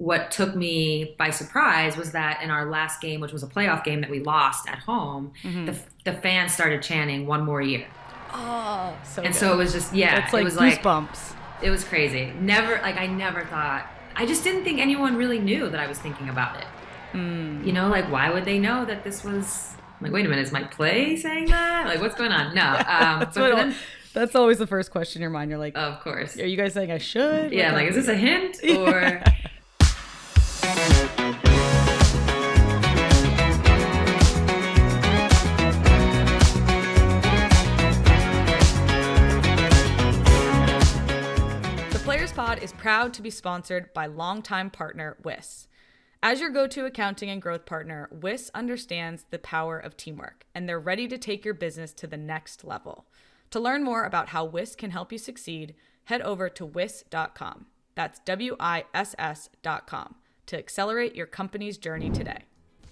what took me by surprise was that in our last game, which was a playoff game that we lost at home, the fans started chanting one more year. Oh, so And good. so it was just, It's it like was goosebumps. it was crazy. I never thought, I just didn't think anyone really knew that I was thinking about it. Like, why would they know that this was, I'm like, wait a minute, is my play saying that? Like, what's going on? No. That's But then, that's always the first question in your mind. You're like, of course. are you guys saying I should? Yeah, like, is this a hint? Or, The Players Pod is proud to be sponsored by longtime partner WIS. As your go-to accounting and growth partner, WIS understands the power of teamwork, and they're ready to take your business to the next level. To learn more about how WIS can help you succeed, head over to WIS.com. That's WISS.com to accelerate your company's journey today.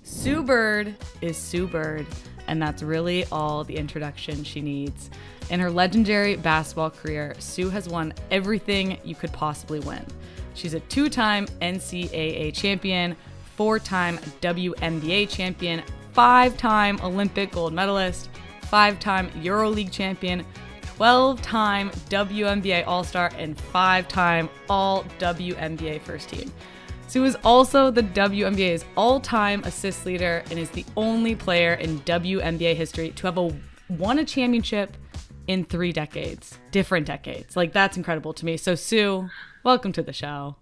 Sue Bird is Sue Bird, and that's really all the introduction she needs. In her legendary basketball career, Sue has won everything you could possibly win. She's a two-time NCAA champion, four-time WNBA champion, five-time Olympic gold medalist, five-time EuroLeague champion, 12-time WNBA All-Star, and five-time All-WNBA first team. Sue is also the WNBA's all-time assist leader and is the only player in WNBA history to have won a championship in 3 decades, different decades. Like, that's incredible to me. So, Sue, welcome to the show.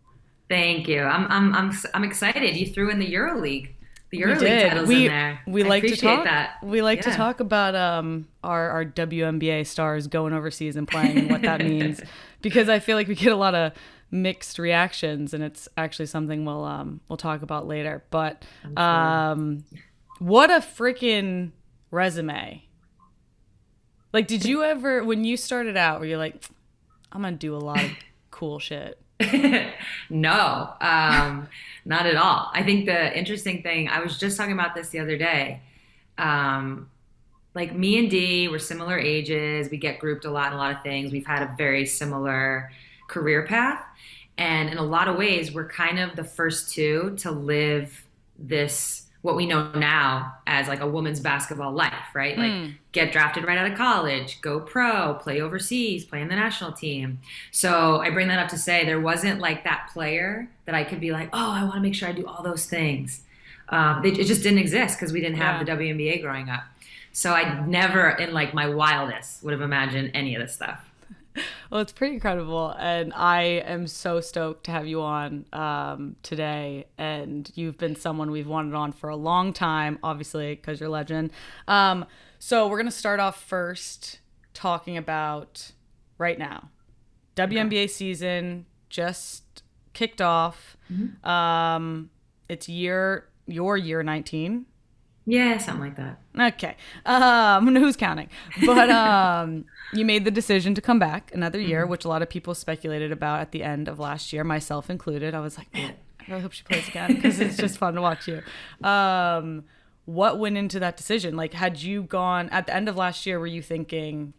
thank you. I'm excited. You threw in the EuroLeague. The EuroLeague titles we, in there. We I like to appreciate talk. that. We like to Yeah. talk about our WNBA stars going overseas and playing and what that means, because I feel like we get a lot of mixed reactions, and it's actually something we'll talk about later. But what a freaking resume! Like, did you ever, when you started out, were you like, I'm gonna do a lot of cool shit? No, not at all. I think the interesting thing, I was just talking about this the other day. Like me and Dee, we're similar ages. We get grouped a lot in a lot of things. We've had a very similar career path. And in a lot of ways, we're kind of the first two to live this, what we know now as like a woman's basketball life, right? Like get drafted right out of college, go pro, play overseas, play in the national team. So I bring that up to say there wasn't like that player that I could be like, oh, I want to make sure I do all those things. It just didn't exist because we didn't have the WNBA growing up. So I never in like my wildest would have imagined any of this stuff. Well, it's pretty incredible, and I am so stoked to have you on today. And you've been someone we've wanted on for a long time, obviously, because you're a legend. So we're gonna start off first talking about right now. WNBA season just kicked off. It's your year 19. Yeah, something like that. Okay. Who's counting? But you made the decision to come back another year, which a lot of people speculated about at the end of last year, myself included. I was like, man, I really hope she plays again because it's just fun to watch you. What went into that decision? Like, had you gone at the end of last year, were you thinking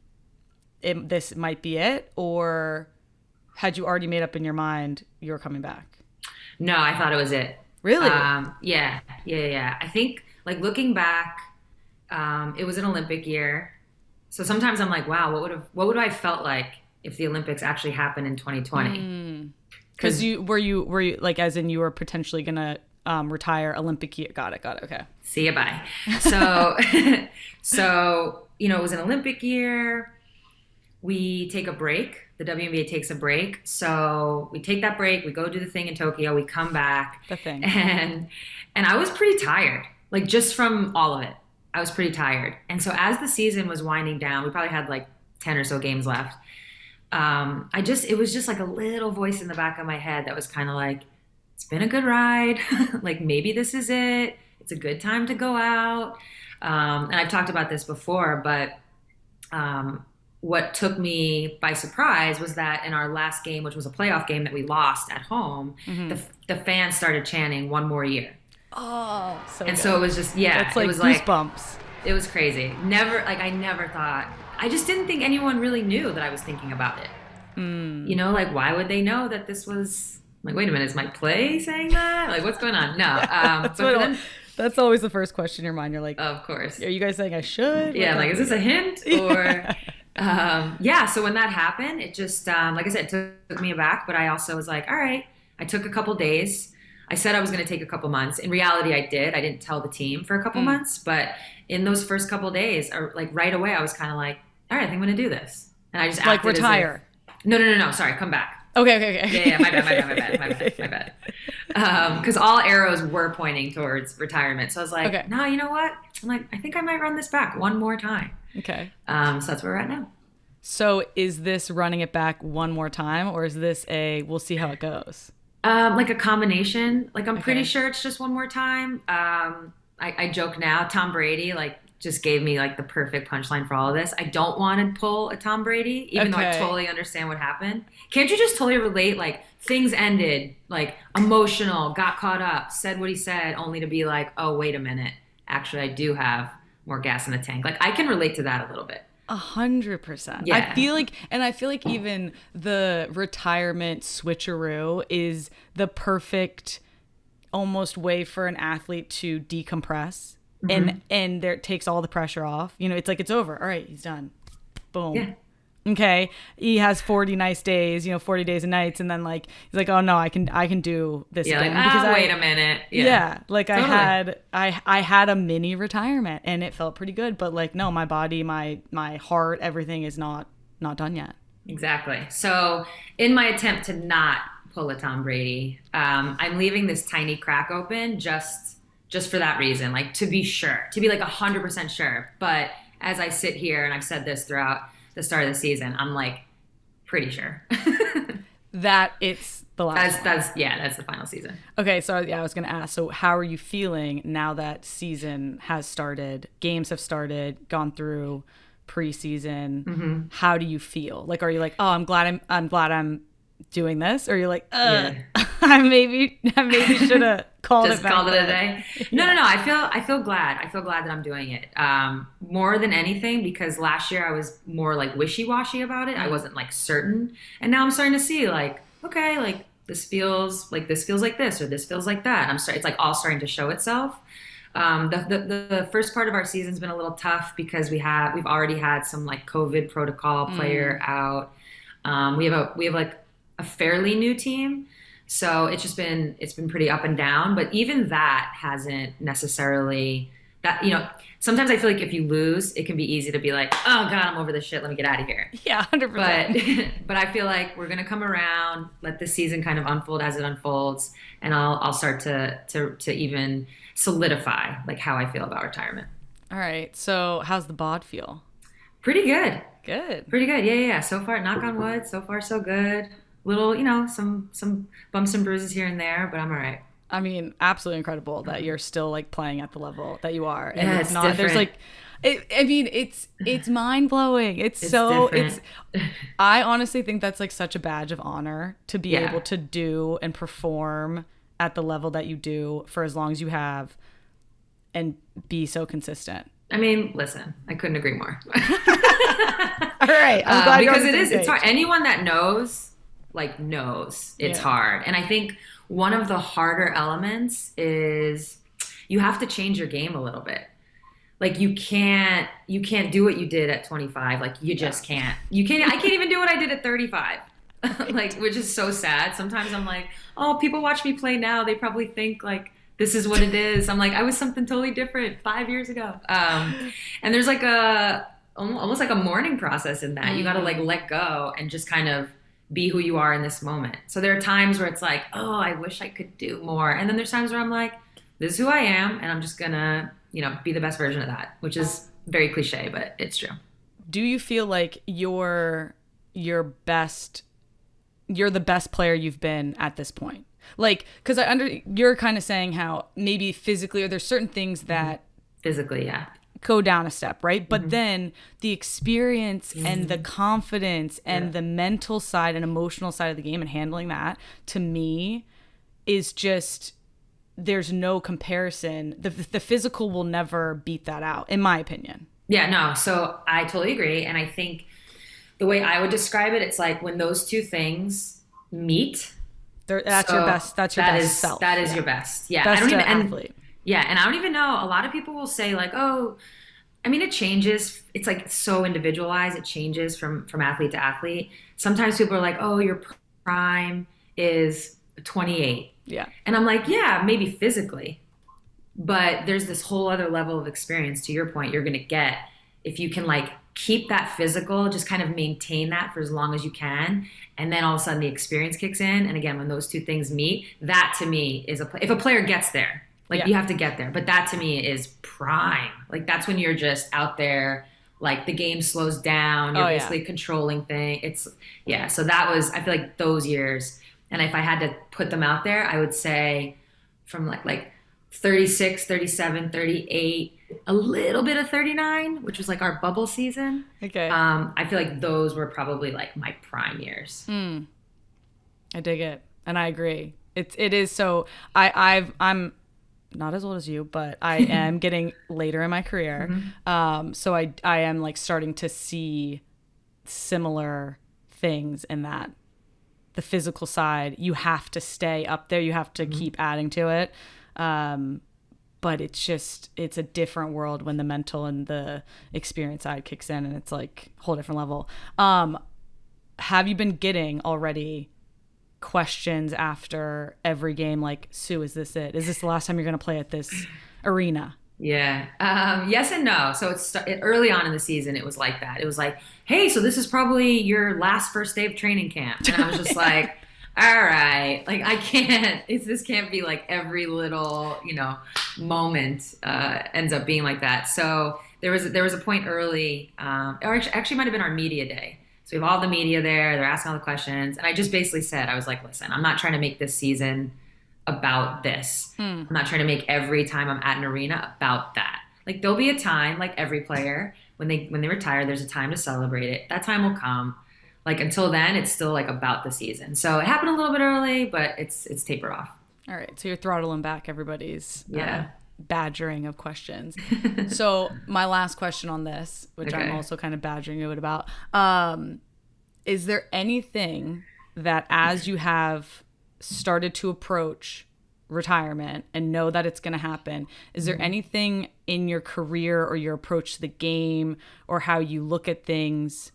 this might be it? Or had you already made up in your mind you were coming back? No, I thought it was it. Really? Yeah. I think, like, looking back, it was an Olympic year. So sometimes I'm like, wow, what would I have felt like if the Olympics actually happened in 2020? Because were you like, as in you were potentially gonna retire Olympic year? Got it. Okay. See ya, bye. So, it was an Olympic year. We take a break. The WNBA takes a break. So we take that break. We go do the thing in Tokyo. We come back. The thing. And I was pretty tired, like just from all of it. I was pretty tired. And so as the season was winding down, we probably had like 10 or so games left. It was just like a little voice in the back of my head that was kind of like, it's been a good ride. Like maybe this is it. It's a good time to go out. And I've talked about this before, but what took me by surprise was that in our last game, which was a playoff game that we lost at home, the fans started chanting one more year. Oh, so and good. So it was just, it's like it was goosebumps. It was crazy. I never thought, I just didn't think anyone really knew that I was thinking about it. Like, why would they know that this was like, wait a minute, is my play saying that? Like, what's going on? No. That's But for them, that's always the first question in your mind. You're like, of course. are you guys saying I should? Yeah, like, is this a hint? Or, yeah, so when that happened, it just, like I said, it took me aback, but I also was like, all right, I took a couple days. I said I was going to take a couple months. In reality, I did. I didn't tell the team for a couple months, but in those first couple days, or like right away, I was kind of like, all right, I think I'm going to do this. And I just like acted retire. No. Sorry, come back. Okay. Yeah, my bad. Because all arrows were pointing towards retirement. So I was like, Okay. no, you know what? I'm like, I think I might run this back one more time. Okay. So that's where we're at now. So is this running it back one more time, or is this we'll see how it goes? Like a combination. Like I'm pretty Okay. sure it's just one more time. I joke now. Tom Brady just gave me like the perfect punchline for all of this. I don't want to pull a Tom Brady, even though I Okay. totally understand what happened. Can't you just totally relate? Like things ended, like emotional, got caught up, said what he said, only to be like, oh, wait a minute. Actually, I do have more gas in the tank. Like I can relate to that a little bit. 100%. Yeah. I feel like even the retirement switcheroo is the perfect almost way for an athlete to decompress and there it takes all the pressure off. You know, it's like it's over. All right, he's done. Boom. Yeah. Okay. He has 40 nice days, 40 days and nights, and then like he's like, oh no, I can do this Yeah, again. like, wait a minute. Yeah, like Totally. I had a mini retirement and it felt pretty good, but like no, my body, my heart, everything is not done yet. Exactly. So, in my attempt to not pull a Tom Brady, I'm leaving this tiny crack open just for that reason, like to be sure, to be like 100% sure. But as I sit here, and I've said this throughout the start of the season, I'm like pretty sure That it's the last one. that's the final season. Okay, so yeah, I was gonna ask. So how are you feeling now that season has started? Games have started, gone through preseason. How do you feel? Like, are you like, oh, I'm glad I'm doing this, or you're like, Yeah. I maybe should have called Just it back called it a then. day. No. I feel glad. I feel glad that I'm doing it. More than anything, because last year I was more like wishy-washy about it. I wasn't like certain, and now I'm starting to see like, okay, like this feels like this, or this feels like that. It's like all starting to show itself. The first part of our season's been a little tough because we've already had some like COVID protocol player out. We have like a fairly new team. So it's been pretty up and down, but even that hasn't necessarily sometimes I feel like if you lose, it can be easy to be like, oh God, I'm over this shit. Let me get out of here. Yeah, 100%. But I feel like we're going to come around, let the season kind of unfold as it unfolds. And I'll start to even solidify like how I feel about retirement. All right. So how's the bod feel? Pretty good. Good. Pretty good. Yeah. So far, knock on wood, so far so good. Little, some bumps and bruises here and there, but I'm all right. I mean, absolutely incredible that you're still like playing at the level that you are. And Yeah, it's it's not, there's different. like, it's mind blowing. It's different. I honestly think that's like such a badge of honor to be Yeah. able to do and perform at the level that you do for as long as you have and be so consistent. I mean, listen, I couldn't agree more. All right. I'm glad you're on Because the same it's hard. page. Anyone that knows it's Yeah. hard. And I think one of the harder elements is you have to change your game a little bit. Like you can't do what you did at 25. Like you just can't. I can't even do what I did at 35. Like, which is so sad. Sometimes I'm like, oh, people watch me play now. They probably think like this is what it is. I'm like, I was something totally different 5 years ago. And there's like almost like a mourning process in that. You got to like let go and just kind of be who you are in this moment. So there are times where it's like, oh, I wish I could do more. And then there's times where I'm like, this is who I am. And I'm just gonna, be the best version of that, which is very cliche, but it's true. Do you feel like you're the best player you've been at this point? Like, because you're kind of saying how maybe physically, or there's certain things that Physically, yeah. go down a step, right? But then the experience and the confidence and the mental side and emotional side of the game and handling that, to me, is just, there's no comparison. The physical will never beat that out, in my opinion. Yeah, no. So I totally agree. And I think the way I would describe it, it's like when those two things meet, That's your So best. That's your best self. that is Yeah. your best. Yeah. I Best don't even, athlete. yeah. And I don't even know. A lot of people will say like, oh, I mean, it changes. It's like so individualized. It changes from athlete to athlete. Sometimes people are like, "Oh, your prime is 28," Yeah. and I'm like, "Yeah, maybe physically, but there's this whole other level of experience. To your point, you're going to get if you can like keep that physical, just kind of maintain that for as long as you can, and then all of a sudden the experience kicks in. And again, when those two things meet, that to me is if a player gets there, like Yeah. you have to get there. But that to me is prime. Like that's when you're just out there. Like the game slows down. You're Oh, yeah. basically controlling things. It's yeah. So that was I feel like those years. And if I had to put them out there, I would say from like 36, 37, 38, a little bit of 39, which was like our bubble season. Okay. I feel like those were probably like my prime years. I dig it, and I agree. It is so. I'm not as old as you, but I am getting later in my career. So I am like starting to see similar things in that the physical side, you have to stay up there. You have to keep adding to it. But it's a different world when the mental and the experience side kicks in, and it's like a whole different level. Have you been getting already questions after every game like, Sue, is this it? Is this the last time you're going to play at this arena? Yeah. Yes and no. So early on in the season, it was like that. It was like, hey, so this is probably your last first day of training camp. And I was just like, all right, like I can't, this can't be like every little, moment ends up being like that. So there was a point early, or actually might have been our media day. So we have all the media there. They're asking all the questions. And I just basically said, I was like, listen, I'm not trying to make this season about this. I'm not trying to make every time I'm at an arena about that. Like there'll be a time, like every player, when they retire, there's a time to celebrate it. That time will come. Like until then, it's still like about the season. So it happened a little bit early, but it's tapered off. All right. So you're throttling back everybody's Yeah. badgering of questions. So my last question on this, which Okay. I'm also kind of badgering you about, is there anything that as you have started to approach retirement and know that it's going to happen, is there anything in your career or your approach to the game or how you look at things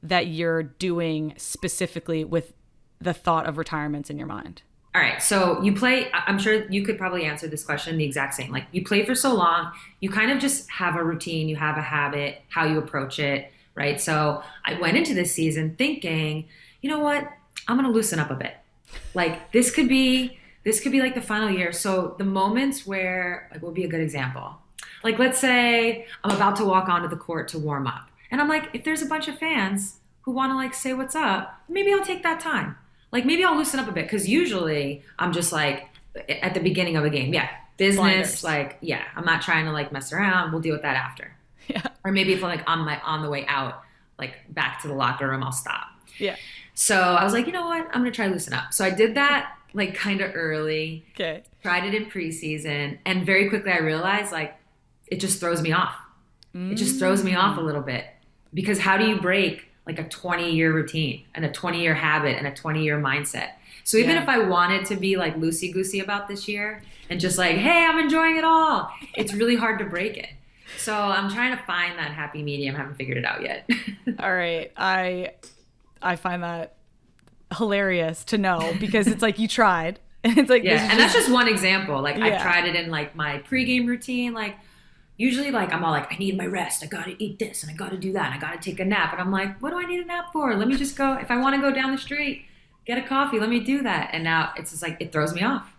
that you're doing specifically with the thought of retirements in your mind? All right. So you play, I'm sure you could probably answer this question the exact same. Like you play for so long, you kind of just have a routine, you have a habit, how you approach it, right? So I went into this season thinking, you know what? I'm going to loosen up a bit. Like this could be like the final year. So the moments where like will be a good example. Like let's say I'm about to walk onto the court to warm up. And I'm like, if there's a bunch of fans who want to like say what's up, maybe I'll take that time. Like maybe I'll loosen up a bit because usually I'm just like at the beginning of a game, yeah, business, Blinders. like yeah, I'm not trying to like mess around. We'll deal with that after. Yeah. Or maybe if like on the way out, like back to the locker room, I'll stop. Yeah. So I was like, you know what? I'm gonna try to loosen up. So I did that like kind of early. Okay. Tried it in preseason, and very quickly I realized like it just throws me off. It just throws me off a little bit because how do you break like a 20-year routine and a 20-year habit and a 20-year mindset? So even if I wanted to be like loosey-goosey about this year and just like, hey, I'm enjoying it all, it's really hard to break it. So I'm trying to find that happy medium. I haven't figured it out yet. All right. I find that hilarious to know because it's like you tried. And it's like, yeah, and that's just one example. Like Yeah. I've tried it in like my pregame routine. Like usually like I'm all like, I need my rest. I got to eat this and I got to do that. And I got to take a nap. And I'm like, what do I need a nap for? Let me just go. If I want to go down the street, get a coffee, let me do that. And now it's just like, it throws me off.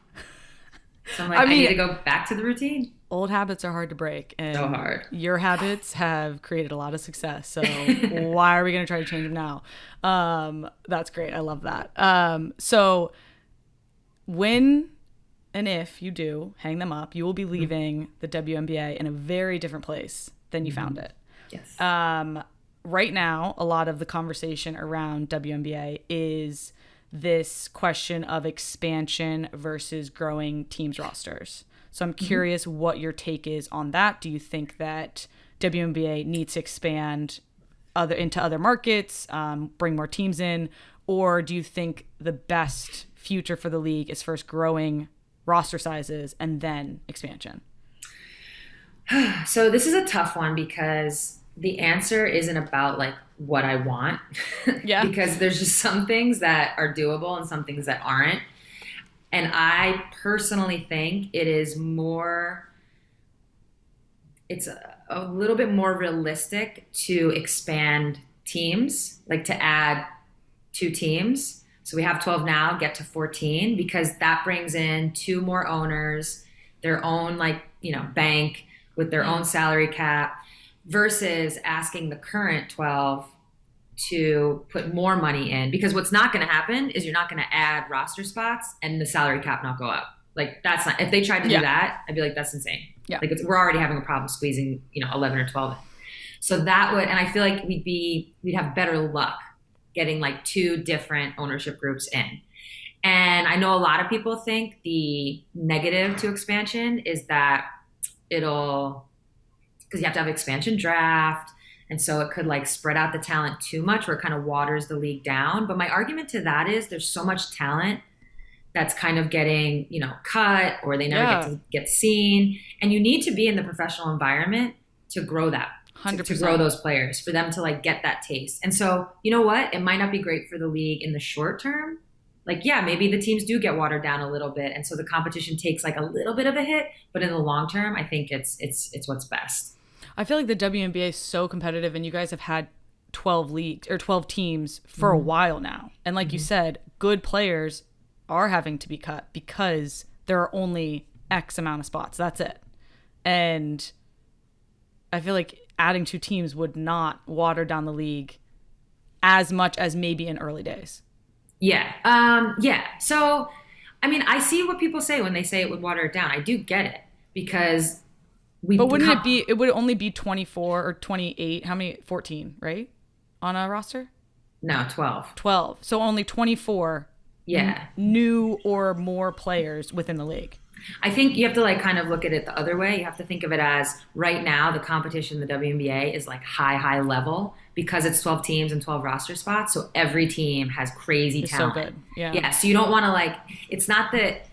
So I'm like, I need to go back to the routine. Old habits are hard to break. And So hard. Your habits have created a lot of success. So why are we going to try to change them now? That's great. I love that. So when and if you do hang them up, you will be leaving the WNBA in a very different place than you found it. Yes. Right now, a lot of the conversation around WNBA is this question of expansion versus growing teams rosters. So I'm curious what your take is on that. Do you think that WNBA needs to expand into other markets, bring more teams in, Or do you think the best future for the league is first growing roster sizes and then expansion? So this is a tough one because the answer isn't about like what I want. Yeah. Because there's just some things that are doable and some things that aren't. And I personally think it's a little bit more realistic to expand teams, like to add 2 teams. So we have 12 now, get to 14, because that brings in 2 more owners, their own bank with their own salary cap, versus asking the current 12 to put more money in. Because what's not going to happen is you're not going to add roster spots and the salary cap not go up. Like that's not, if they tried to do that, I'd be like, that's insane. Yeah. Like we're already having a problem squeezing, 11 or 12 in. So that would, and I feel like we'd have better luck getting like 2 different ownership groups in. And I know a lot of people think the negative to expansion is that because you have to have expansion draft. And so it could like spread out the talent too much where it kind of waters the league down. But my argument to that is there's so much talent that's kind of getting, cut, or they never get to get seen. And you need to be in the professional environment to grow that, 100%. to grow those players, for them to like get that taste. And so, you know what? It might not be great for the league in the short term. Like, yeah, maybe the teams do get watered down a little bit. And so the competition takes like a little bit of a hit, but in the long term, I think it's what's best. I feel like the WNBA is so competitive, and you guys have had 12 leagues or 12 teams for a while now. And like you said, good players are having to be cut because there are only X amount of spots. That's it. And I feel like adding 2 teams would not water down the league as much as maybe in early days. Yeah. Yeah. So, I mean, I see what people say when they say it would water it down. I do get it, because but wouldn't it would only be 24 or 28. How many? 14, right? On a roster? No, 12. 12. So only 24 new or more players within the league. I think you have to like kind of look at it the other way. You have to think of it as right now the competition in the WNBA is like high level because it's 12 teams and 12 roster spots. So every team has crazy talent. So good. Yeah. Yeah. So you don't want to like, it's not that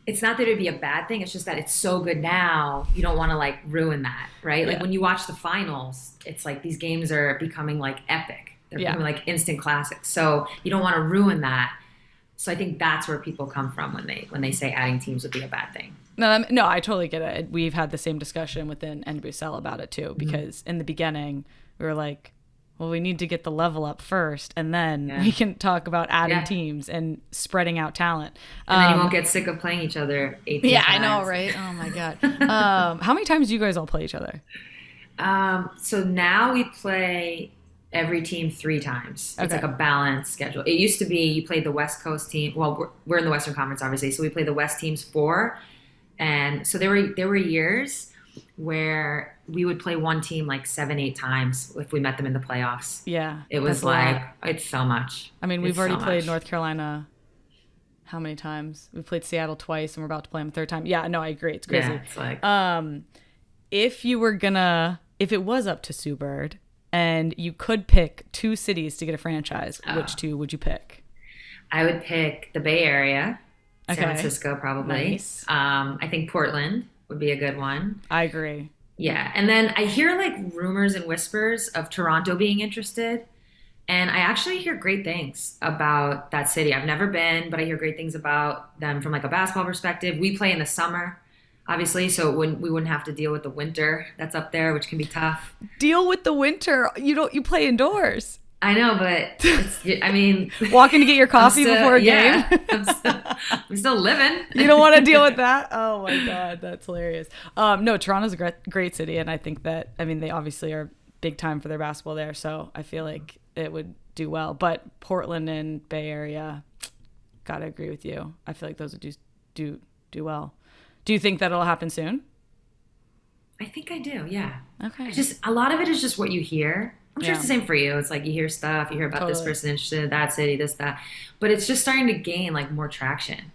it'd be a bad thing. It's just that it's so good now. You don't want to like ruin that, right? Like when you watch the finals, it's like these games are becoming like epic. They're becoming like instant classics. So you don't want to ruin that. So I think that's where people come from when they say adding teams would be a bad thing. No, I totally get it. We've had the same discussion within NWSL about it too, because in the beginning we were like, well, we need to get the level up first, and then we can talk about adding teams and spreading out talent. And then you won't get sick of playing each other 18 times. I know, right? Oh my God. How many times do you guys all play each other? So now we play every team 3 times. It's like a balanced schedule. It used to be you played the West Coast team. Well, we're in the Western Conference, obviously, so we play the West teams 4. And so there were years where we would play one team like 7-8 times if we met them in the playoffs. Yeah. It was like, it's so much. I mean, we've already played North Carolina how many times? We've played Seattle twice, and we're about to play them a 3rd time. Yeah, no, I agree. It's crazy. Yeah, it's like... if it was up to Sue Bird and you could pick 2 cities to get a franchise, which 2 would you pick? I would pick the Bay Area, San Francisco probably. Nice. I think Portland would be a good one. I agree. Yeah. And then I hear like rumors and whispers of Toronto being interested. And I actually hear great things about that city. I've never been, but I hear great things about them from like a basketball perspective. We play in the summer, obviously, so we wouldn't have to deal with the winter that's up there, which can be tough. Deal with the winter. You play indoors. I know, but I mean, walking to get your coffee before a game. I'm still living. You don't want to deal with that? Oh my God, that's hilarious. No, Toronto's a great city, and I think that, I mean, they obviously are big time for their basketball there, so I feel like it would do well. But Portland and Bay Area, gotta agree with you. I feel like those would do well. Do you think that'll happen soon? I think I do. Yeah. Okay. A lot of it is just what you hear. I'm sure it's the same for you. It's like you hear stuff, you hear about this person interested in that city, this, that. But it's just starting to gain like more traction.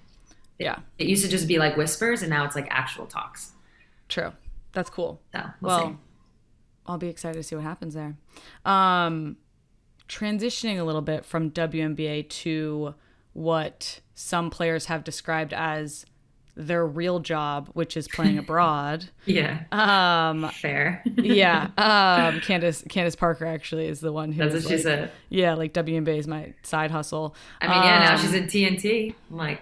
Yeah. It used to just be like whispers, and now it's like actual talks. True. That's cool. So we'll see. I'll be excited to see what happens there. transitioning a little bit from WNBA to what some players have described as their real job, which is playing abroad. Yeah. Fair. Yeah. Candace Parker actually is the one who That's was what she like, said. yeah, like WNBA is my side hustle. I mean, yeah, now she's in TNT. I'm like,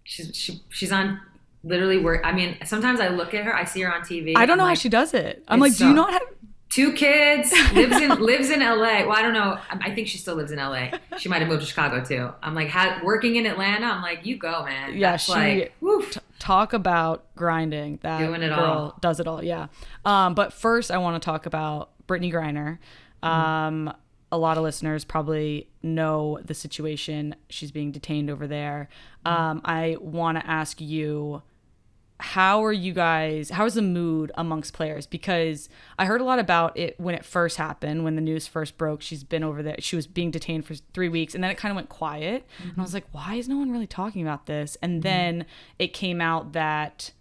she's on literally work. I mean, sometimes I look at her, I see her on TV. I don't I'm know how like, she does it. I'm like, do you not have 2 kids, lives in LA. Well, I don't know. I think she still lives in LA. She might have moved to Chicago too. I'm like, working in Atlanta. I'm like, you go, man. Yeah, That's she like, talk about grinding. That doing it girl all. does it all. Yeah. But first, I want to talk about Brittney Griner. A lot of listeners probably know the situation. She's being detained over there. I want to ask you, how is the mood amongst players? Because I heard a lot about it when it first happened, when the news first broke. She's been over there. She was being detained for 3 weeks, and then it kind of went quiet. And I was like, why is no one really talking about this? And then it came out that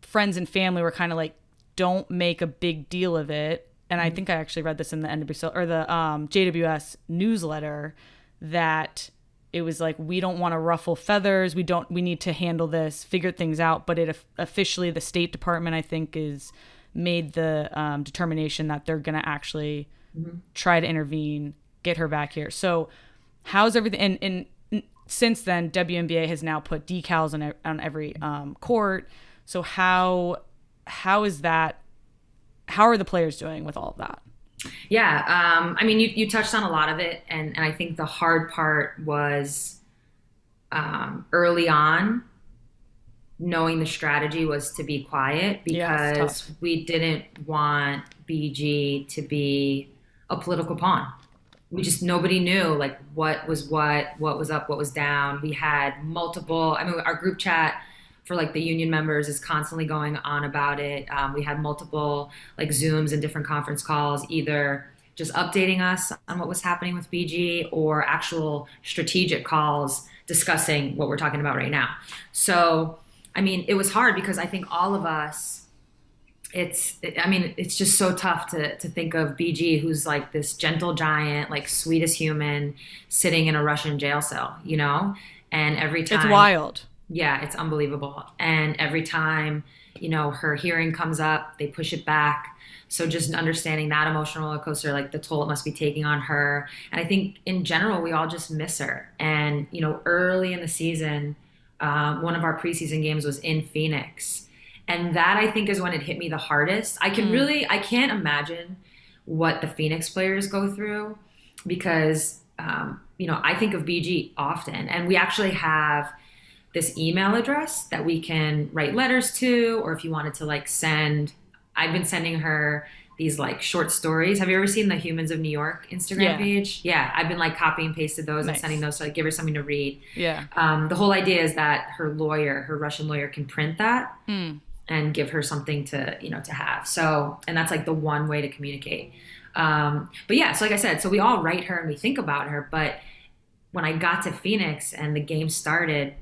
friends and family were kind of like, don't make a big deal of it. And I think I actually read this in the NWS or the JWS newsletter, that it was like, we don't want to ruffle feathers. We need to handle this, figure things out. But it officially, the State Department, I think, is made the determination that they're going to actually try to intervene, get her back here. So how's everything? And since then, WNBA has now put decals on every court. So how is that? How are the players doing with all of that? Yeah. I mean, you touched on a lot of it. And I think the hard part was early on, knowing the strategy was to be quiet, because we didn't want BG to be a political pawn. Nobody knew like what was up, what was down. We had multiple, our group chat for like the union members is constantly going on about it. We had multiple like Zooms and different conference calls, either just updating us on what was happening with BG or actual strategic calls discussing what we're talking about right now. So, I mean, it was hard because I think all of us, it's just so tough to think of BG, who's like this gentle giant, like sweetest human sitting in a Russian jail cell, and every time it's wild. Yeah, it's unbelievable. And every time, her hearing comes up, they push it back. So just understanding that emotional roller coaster, like the toll it must be taking on her. And I think in general, we all just miss her. And, early in the season, one of our preseason games was in Phoenix. And that, I think, is when it hit me the hardest. I can't imagine what the Phoenix players go through, because, I think of BG often. And we actually have this email address that we can write letters to, or if you wanted to like I've been sending her these like short stories. Have you ever seen the Humans of New York Instagram page? Yeah, I've been like copy and pasted those and sending those to like give her something to read. Yeah. The whole idea is that her Russian lawyer, can print that and give her something to, to have. So, and that's like the one way to communicate. But yeah, so like I said, so we all write her and we think about her. But when I got to Phoenix and the game started,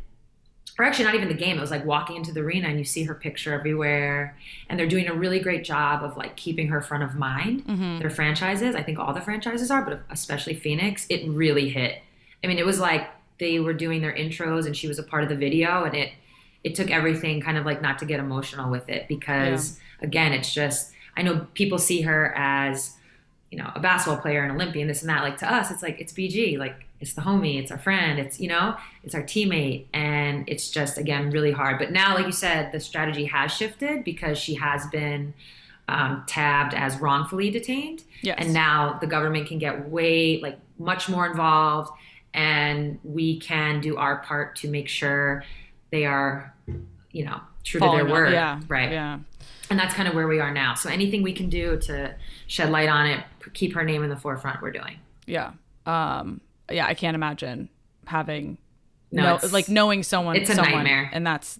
or actually not even the game, it was like walking into the arena and you see her picture everywhere, and they're doing a really great job of like keeping her front of mind. Their franchises, I think all the franchises are, but especially Phoenix, it really hit. I mean, it was like they were doing their intros and she was a part of the video, and it took everything kind of like not to get emotional with it, because again, it's just, I know people see her as, a basketball player, an Olympian, this and that. Like to us, it's like, it's BG, like it's the homie, it's our friend, it's, it's our teammate. And it's just, again, really hard. But now, like you said, the strategy has shifted because she has been tabbed as wrongfully detained. Yes. And now the government can get much more involved, and we can do our part to make sure they are, true to their word. Yeah. Right. Yeah. And that's kind of where we are now. So anything we can do to shed light on it, keep her name in the forefront, we're doing. Yeah. I can't imagine having knowing someone. It's a nightmare, and that's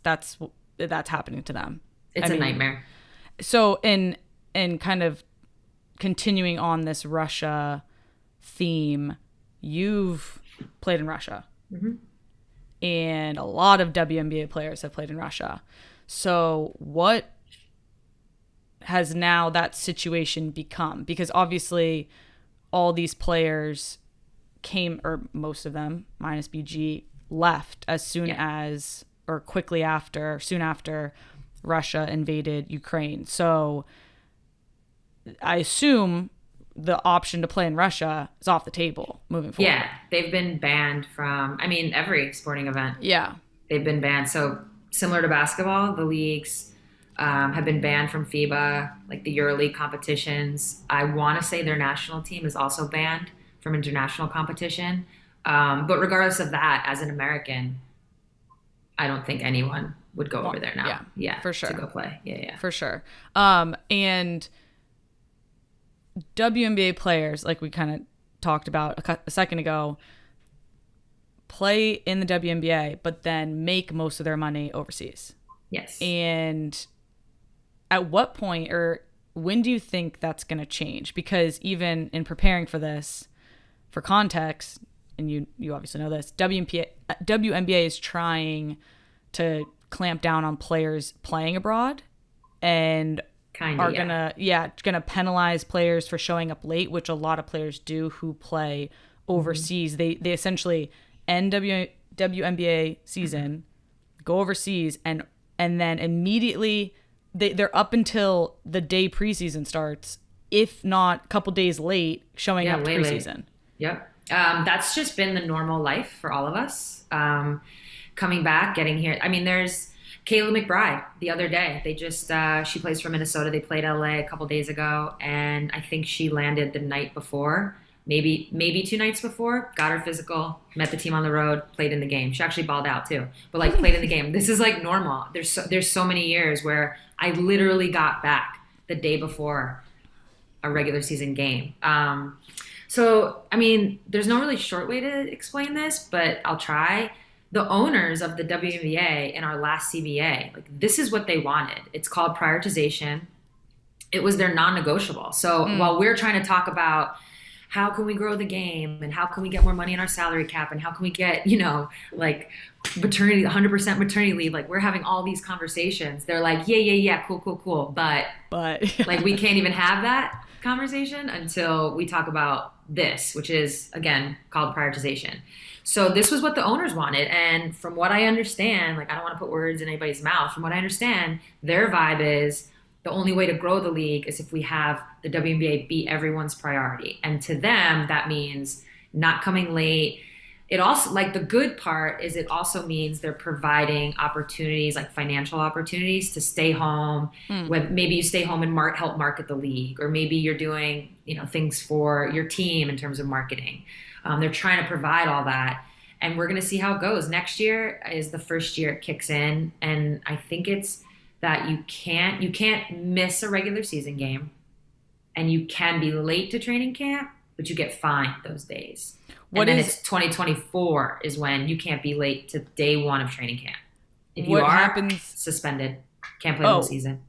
happening to them. It's a nightmare. So in kind of continuing on this Russia theme, you've played in Russia, and a lot of WNBA players have played in Russia. So what has now that situation become? Because obviously all these players came, or most of them, minus BG, left as soon as, or quickly after, soon after Russia invaded Ukraine. So I assume the option to play in Russia is off the table moving forward. Yeah, they've been banned from, I mean, every sporting event. Yeah. They've been banned. So similar to basketball, the leagues have been banned from FIBA, like the EuroLeague competitions. I want to say their national team is also banned from international competition. But regardless of that, as an American, I don't think anyone would go over there now. Yeah, for sure. To go play. Yeah. For sure. And WNBA players, like we kind of talked about a second ago, play in the WNBA, but then make most of their money overseas. Yes. And at what point, or when do you think that's going to change? Because even in preparing for this, for context, and you obviously know this, WNBA is trying to clamp down on players playing abroad, and gonna penalize players for showing up late, which a lot of players do who play overseas. They essentially end WNBA season, go overseas, and then immediately they're up until the day preseason starts, if not a couple days late, showing up to preseason. Late. Yep. That's just been the normal life for all of us. Coming back, getting here. I mean, there's Kayla McBride the other day. They just, she plays for Minnesota. They played LA a couple days ago, and I think she landed the night before, maybe 2 nights before, got her physical, met the team on the road, played in the game. She actually balled out too, but like played in the game. This is like normal. There's so many years where I literally got back the day before a regular season game. So, I mean, there's no really short way to explain this, but I'll try. The owners of the WNBA in our last CBA, like this is what they wanted. It's called prioritization. It was their non-negotiable. So while we're trying to talk about how can we grow the game and how can we get more money in our salary cap and how can we get, like maternity, 100% maternity leave, like we're having all these conversations. They're like, yeah, cool. But like we can't even have that conversation until we talk about this, which is, again, called prioritization. So this was what the owners wanted. And from what I understand, like I don't want to put words in anybody's mouth. From what I understand, their vibe is the only way to grow the league is if we have the WNBA be everyone's priority. And to them, that means not coming late. It also, like the good part is it also means they're providing opportunities, like financial opportunities to stay home. When maybe you stay home and help market the league, or maybe you're doing, things for your team in terms of marketing. They're trying to provide all that. And we're going to see how it goes. Next year is the first year it kicks in. And I think it's that you can't miss a regular season game, and you can be late to training camp, but you get fined those days. It's 2024 is when you can't be late to day one of training camp. If you happens suspended, can't play the whole season.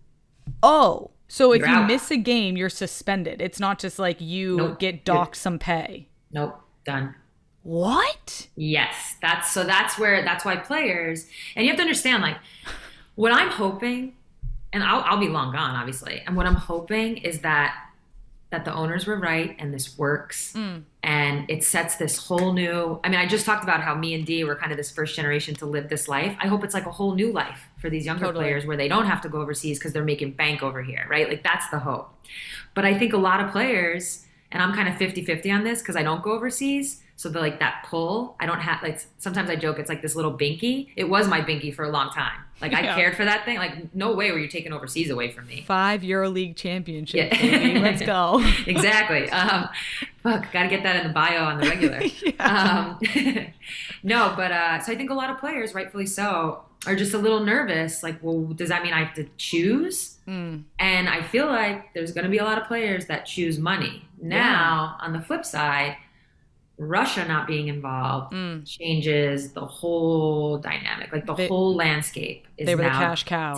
Oh, so if you're you out. miss a game, you're suspended. It's not just like you get docked some pay. Nope, done. What? Yes, that's why players, and you have to understand, like what I'm hoping, and I'll be long gone, obviously, and what I'm hoping is that the owners were right and this works. And it sets this whole new, I mean, I just talked about how me and Dee were kind of this first generation to live this life. I hope it's like a whole new life for these younger players where they don't have to go overseas because they're making bank over here, right? Like that's the hope. But I think a lot of players, and I'm kind of 50-50 on this because I don't go overseas. So they're like that pull, I don't have, like, sometimes I joke, it's like this little binky. It was my binky for a long time. Like I cared for that thing. Like no way were you taking overseas away from me. 5 EuroLeague championships, baby. Let's go. Exactly. Fuck, got to get that in the bio on the regular. No, but so I think a lot of players, rightfully so, are just a little nervous. Like, well, does that mean I have to choose? And I feel like there's going to be a lot of players that choose money. Now, on the flip side, Russia not being involved changes the whole dynamic. Like the whole landscape is they were now the cash cow.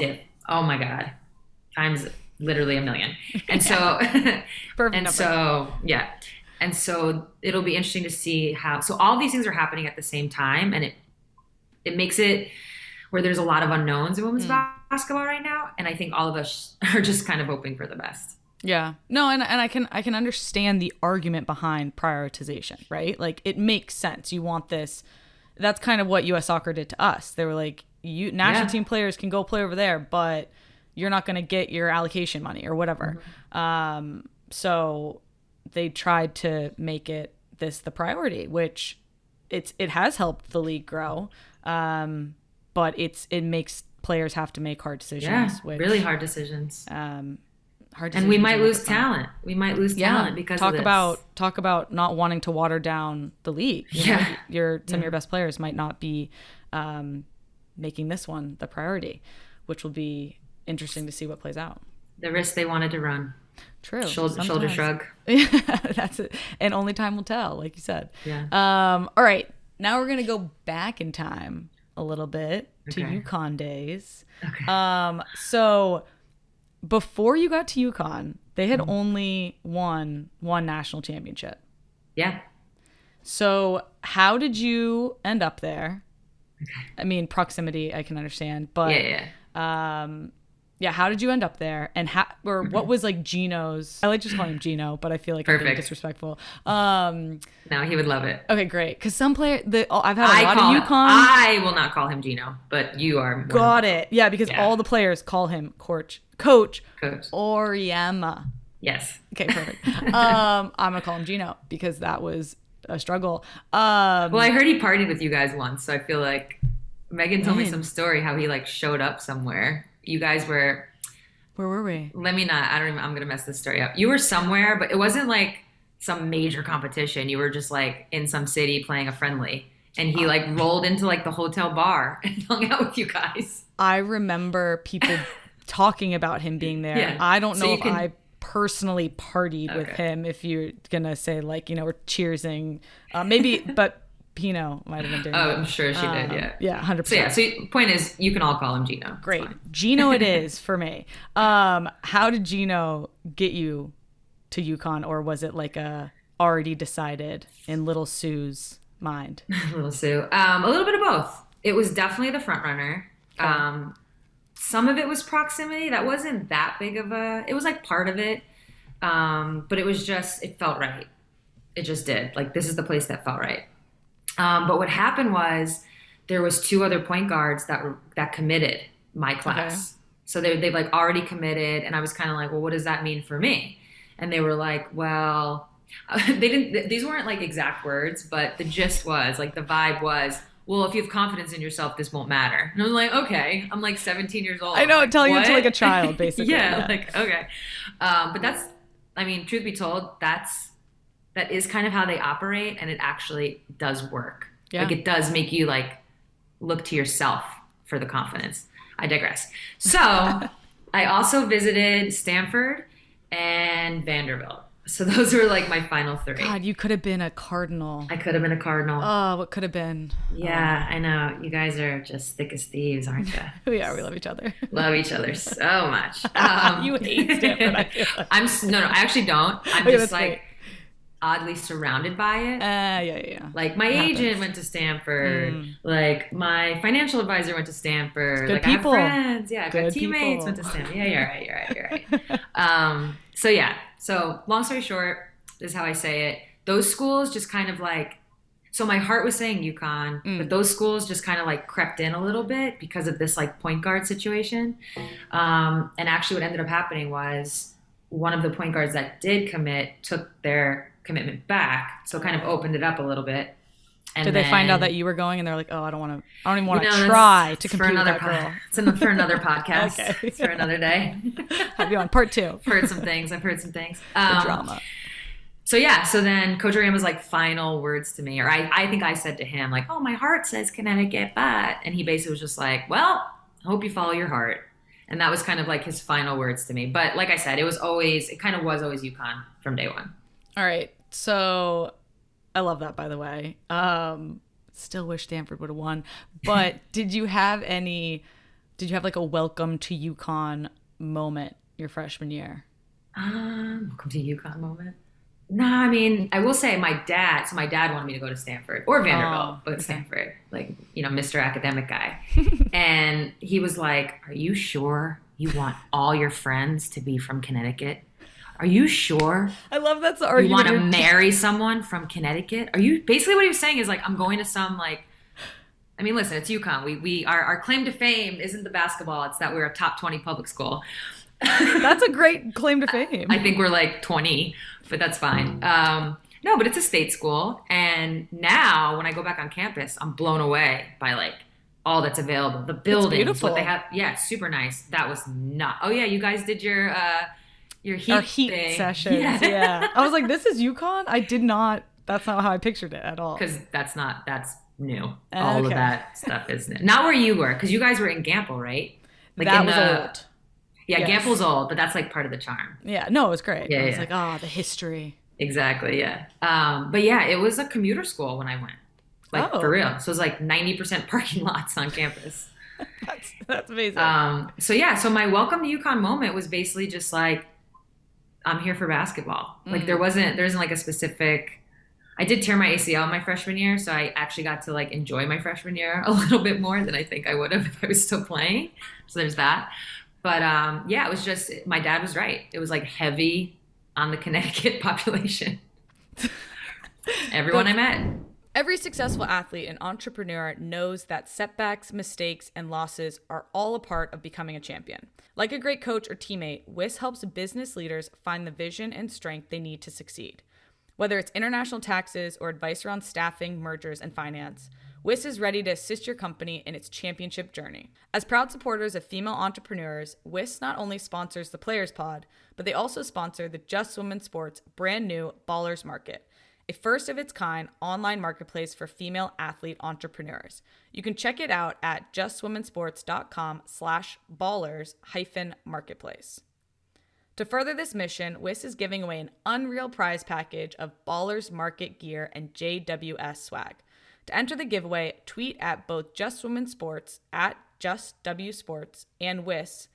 Oh my God. Times literally a million. And so, And so it'll be interesting to see how, so all these things are happening at the same time. And it makes it where there's a lot of unknowns in women's basketball right now. And I think all of us are just kind of hoping for the best. Yeah. No, and I can understand the argument behind prioritization, right? Like it makes sense. You want this. That's kind of what US Soccer did to us. They were like, you national team players can go play over there, but you're not going to get your allocation money or whatever. So they tried to make it the priority, which it has helped the league grow. But it makes players have to make hard decisions. Yeah, really hard decis. And we might lose talent. We might lose talent because of this. Talk about not wanting to water down the league. You know, some of your best players might not be making this one the priority, which will be interesting to see what plays out. The risk they wanted to run. True. Shoulder shrug. Yeah, that's it. And only time will tell, like you said. Yeah. All right. Now we're gonna go back in time a little bit to UConn days. Okay. So before you got to UConn, they had only won one national championship. Yeah. So how did you end up there? Okay. I mean, proximity, I can understand, but how did you end up there? And what was like Gino's? I like just calling him Gino, but I feel like I'm being disrespectful. No, he would love it. Okay, great. Because some player, I've had a lot of UConn. I will not call him Gino, but you are. Got it. Yeah, because all the players call him Coach Oriema. Yes. Okay, perfect. I'm gonna call him Gino because that was a struggle. Well, I heard he partied with you guys once, so I feel like Megan told me some story how he like showed up somewhere. You guys were. Where were we? Let me not. I don't even. I'm gonna mess this story up. You were somewhere, but it wasn't like some major competition. You were just like in some city playing a friendly, and he like rolled into like the hotel bar and hung out with you guys. I remember people talking about him being there. Yeah. I don't know if I personally partied with him. If you're gonna say like, we're cheersing, maybe, but Pino might have been doing that. I'm sure she did. Yeah, 100%. So point is, you can all call him Gino. Great, Gino it is for me. How did Gino get you to UConn, or was it like already decided in Little Sue's mind? Little Sue, a little bit of both. It was definitely the front runner. Okay. Some of it was proximity. That wasn't that big of it was like part of it. But it felt right. It just did. Like, this is the place that felt right. But what happened was there was two other point guards that committed my class. Okay. So they've like already committed. And I was kind of like, well, what does that mean for me? And they were like, well, these weren't like exact words, but the gist was like, the vibe was, well, if you have confidence in yourself, this won't matter. And I'm like, okay. I'm like 17 years old. I know, like, telling you to like a child, basically. Like, okay. But truth be told, that is kind of how they operate, and it actually does work. Yeah. Like, it does make you like look to yourself for the confidence. I digress. So I also visited Stanford and Vanderbilt. So those were like my final three. God, you could have been a Cardinal. I could have been a Cardinal. Oh, what could have been? Yeah, I know. You guys are just thick as thieves, aren't you? We are. We love each other. Love each other so much. You hate Stanford, I feel like. No, I actually don't. I'm just like great. Oddly surrounded by it. Yeah. Like, my agent went to Stanford. Like, my financial advisor went to Stanford. Good like, people. I have friends. Yeah, good teammates went to Stanford. Yeah, you're right. So yeah. So long story short, this is how I say it. Those schools just kind of like, so my heart was saying UConn, but those schools just kind of like crept in a little bit because of this like point guard situation. And actually what ended up happening was one of the point guards that did commit took their commitment back. So kind of opened it up a little bit. And did they find out that you were going and they're like, oh, I don't even want to try to compete with that girl. It's for another podcast. Okay. It's for another day. Have you on part 2. I've heard some things. The drama. So yeah, so then Coach Oriema's like final words to me, or I think I said to him like, oh, my heart says Connecticut, but, and he basically was just like, well, I hope you follow your heart. And that was kind of like his final words to me. But like I said, it kind of was always UConn from day one. All right. So I love that, by the way. Still wish Stanford would have won. But did you have like a welcome to UConn moment your freshman year? Welcome to UConn moment? No, I mean, I will say my dad wanted me to go to Stanford or Vanderbilt, but Stanford, like, Mr. Academic guy. And he was like, are you sure you want all your friends to be from Connecticut? are you sure I love that's the you want argument. to marry someone from Connecticut? Are you basically what he was saying is like, I'm going to some like, I mean, listen, it's UConn. Our claim to fame isn't the basketball. It's that we're a top 20 public school. That's a great claim to fame. I think we're like 20, but that's fine. No, but it's a state school. And now when I go back on campus, I'm blown away by like all that's available. The buildings, what they have. Yeah, it's super nice. That was not. Oh yeah, you guys did your Our heat heat thing. sessions. Yeah. I was like, this is UConn? I did not. That's not how I pictured it at all. Because that's new. All of Okay. that stuff is new. Not where you were, because you guys were in Gamble, right? Like That in was the, old. Yeah, Yes. Gamble's old, but that's like part of the charm. Yeah. No, it was great. Yeah, I was yeah. like, oh, the history. Exactly, yeah. But yeah, it was a commuter school when I went. Like Oh. for real. So it was like 90% parking lots on campus. That's amazing. So yeah, so my welcome to UConn moment was basically just like, I'm here for basketball. Like there isn't like a specific, I did tear my ACL my freshman year, so I actually got to like enjoy my freshman year a little bit more than I think I would have if I was still playing. So there's that. But yeah, it was just, my dad was right. It was like heavy on the Connecticut population. Everyone I met. Every successful athlete and entrepreneur knows that setbacks, mistakes, and losses are all a part of becoming a champion. Like a great coach or teammate, WIS helps business leaders find the vision and strength they need to succeed. Whether it's international taxes or advice around staffing, mergers, and finance, WIS is ready to assist your company in its championship journey. As proud supporters of female entrepreneurs, WIS not only sponsors the Players Pod, but they also sponsor the Just Women's Sports brand new Ballers Market, a first-of-its-kind online marketplace for female athlete entrepreneurs. You can check it out at justwomensports.com/ballers-marketplace. To further this mission, WIS is giving away an unreal prize package of Ballers Market gear and JWS swag. To enter the giveaway, tweet at both Just Women's Sports at JustWSports and WIS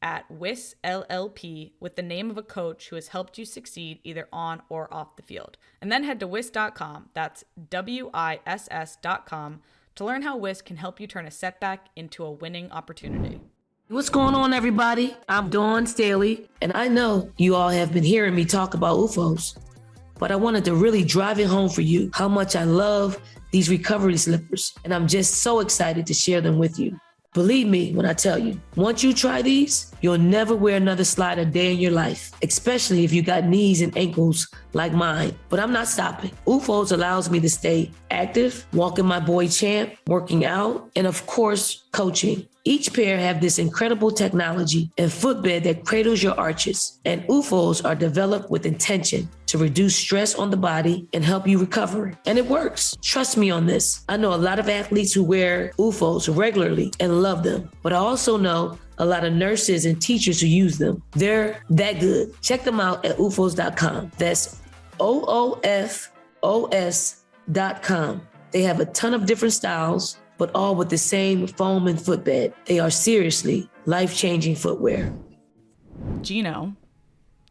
at WISLLP with the name of a coach who has helped you succeed either on or off the field. And then head to WIS.com, that's WISS.com, to learn how WIS can help you turn a setback into a winning opportunity. What's going on, everybody? I'm Dawn Staley, and I know you all have been hearing me talk about UFOs, but I wanted to really drive it home for you how much I love these recovery slippers, and I'm just so excited to share them with you. Believe me when I tell you, once you try these, you'll never wear another slide a day in your life, especially if you got knees and ankles like mine. But I'm not stopping. UFOs allows me to stay active, walking my boy champ, working out, and of course, coaching. Each pair have this incredible technology and footbed that cradles your arches. And UFOs are developed with intention to reduce stress on the body and help you recover. And it works. Trust me on this. I know a lot of athletes who wear UFOs regularly and love them, but I also know a lot of nurses and teachers who use them. They're that good. Check them out at UFOs.com. That's OOFOS.com. They have a ton of different styles, but all with the same foam and footbed. They are seriously life-changing footwear. Gino,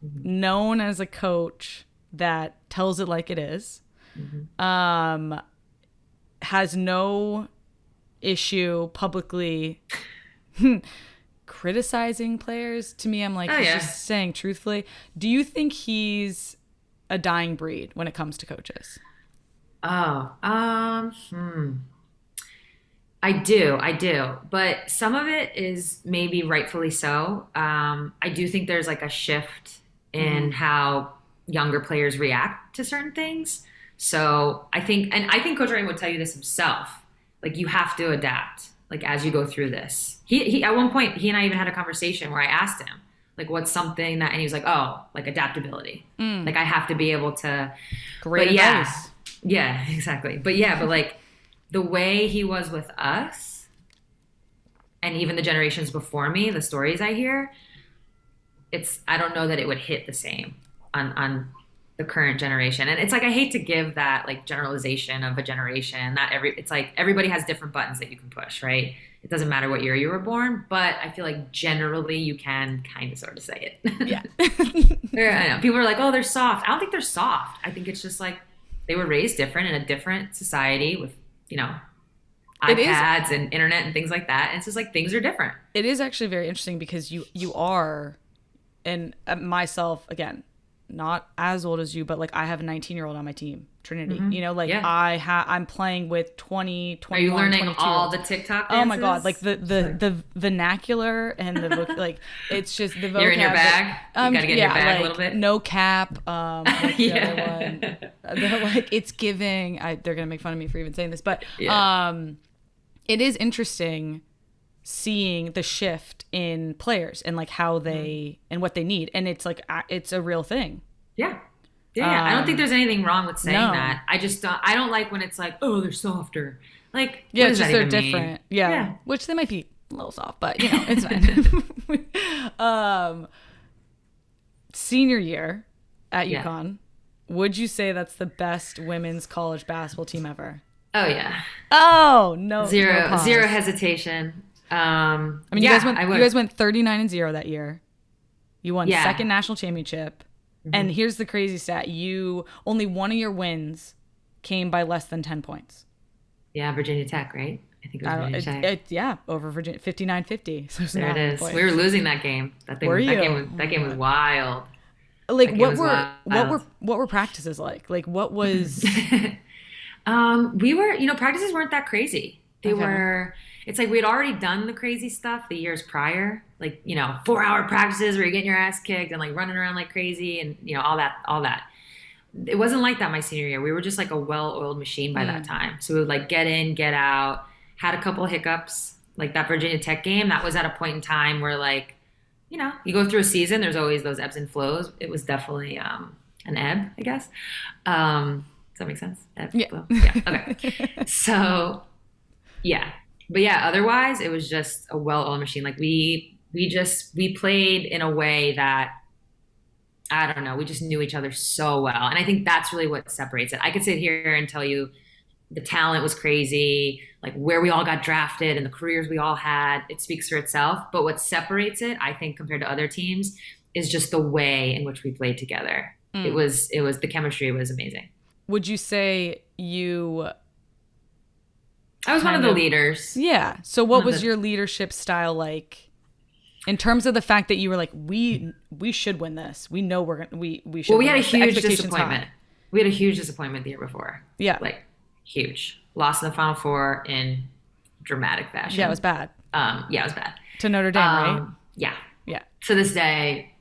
known as a coach that tells it like it is, has no issue publicly criticizing players. To me, I'm like, he's just saying truthfully. Do you think he's a dying breed when it comes to coaches? I do. But some of it is maybe rightfully so. I do think there's like a shift in how younger players react to certain things. So I think Coach Ryan would tell you this himself. Like you have to adapt, like as you go through this. He at one point, he and I even had a conversation where I asked him, like, what's something that, and he was like, oh, like adaptability. Like I have to be able to. Great advice. Yeah, exactly. But like the way he was with us and even the generations before me, the stories I hear, I don't know that it would hit the same on the current generation. And it's like, I hate to give that like generalization of a generation. It's like everybody has different buttons that you can push, right? It doesn't matter what year you were born, but I feel like generally you can kind of sort of say it. Yeah. I know. People are like, oh, they're soft. I don't think they're soft. I think it's just like they were raised different in a different society with, iPads and internet and things like that. And it's just like things are different. It is actually very interesting because you are and myself, again, not as old as you, but like I have a 19-year-old on my team, Trinity. You know, like I'm playing with 20, 21, Are you learning 22 all the TikTok dances? Oh my God, like the vernacular and the like it's just the vocab. You're in your bag. You gotta get in your bag like, a little bit. No cap. What's the other one? They're like, it's giving. They're gonna make fun of me for even saying this, but it is interesting seeing the shift in players and like how they and what they need, and it's like it's a real thing. Yeah. I don't think there's anything wrong with saying that. I just I don't like when it's like, oh, they're softer. Like, yeah, it's just they're different. Yeah, which they might be a little soft, but you know, it's fine. Senior year at UConn, would you say that's the best women's college basketball team ever? Oh yeah. Oh no, zero hesitation. I mean, you guys went 39-0 that year. You won second national championship. And here's the crazy stat. Only one of your wins came by less than 10 points. Yeah, Virginia Tech, right? I think it was Virginia Tech. Over Virginia, 59-50. So there it is. Points. We were losing that game. That game was wild. Like what were practices like? Like what was we were, practices weren't that crazy. They were, it's like we had already done the crazy stuff the years prior, like, 4-hour practices where you're getting your ass kicked and like running around like crazy and, all that. It wasn't like that my senior year. We were just like a well-oiled machine by that time. So we would like get in, get out, had a couple of hiccups, like that Virginia Tech game. That was at a point in time where like, you go through a season, there's always those ebbs and flows. It was definitely an ebb, I guguess. Does that make sense? Ebb, flow? Yeah. Okay. So yeah. But yeah, otherwise it was just a well-oiled machine. Like we played in a way that, I don't know, we just knew each other so well. And I think that's really what separates it. I could sit here and tell you the talent was crazy, like where we all got drafted and the careers we all had. It speaks for itself. But what separates it, I think, compared to other teams is just the way in which we played together. It was the chemistry was amazing. Would you say I was one of the leaders. Yeah. So what was your leadership style like in terms of the fact that you were like, we should win this. We know we should. Well, we had a huge disappointment. We had a huge disappointment the year before. Yeah. Like huge. Lost in the Final Four in dramatic fashion. Yeah, it was bad. Yeah, it was bad. To Notre Dame, right? Yeah. Yeah. To this day,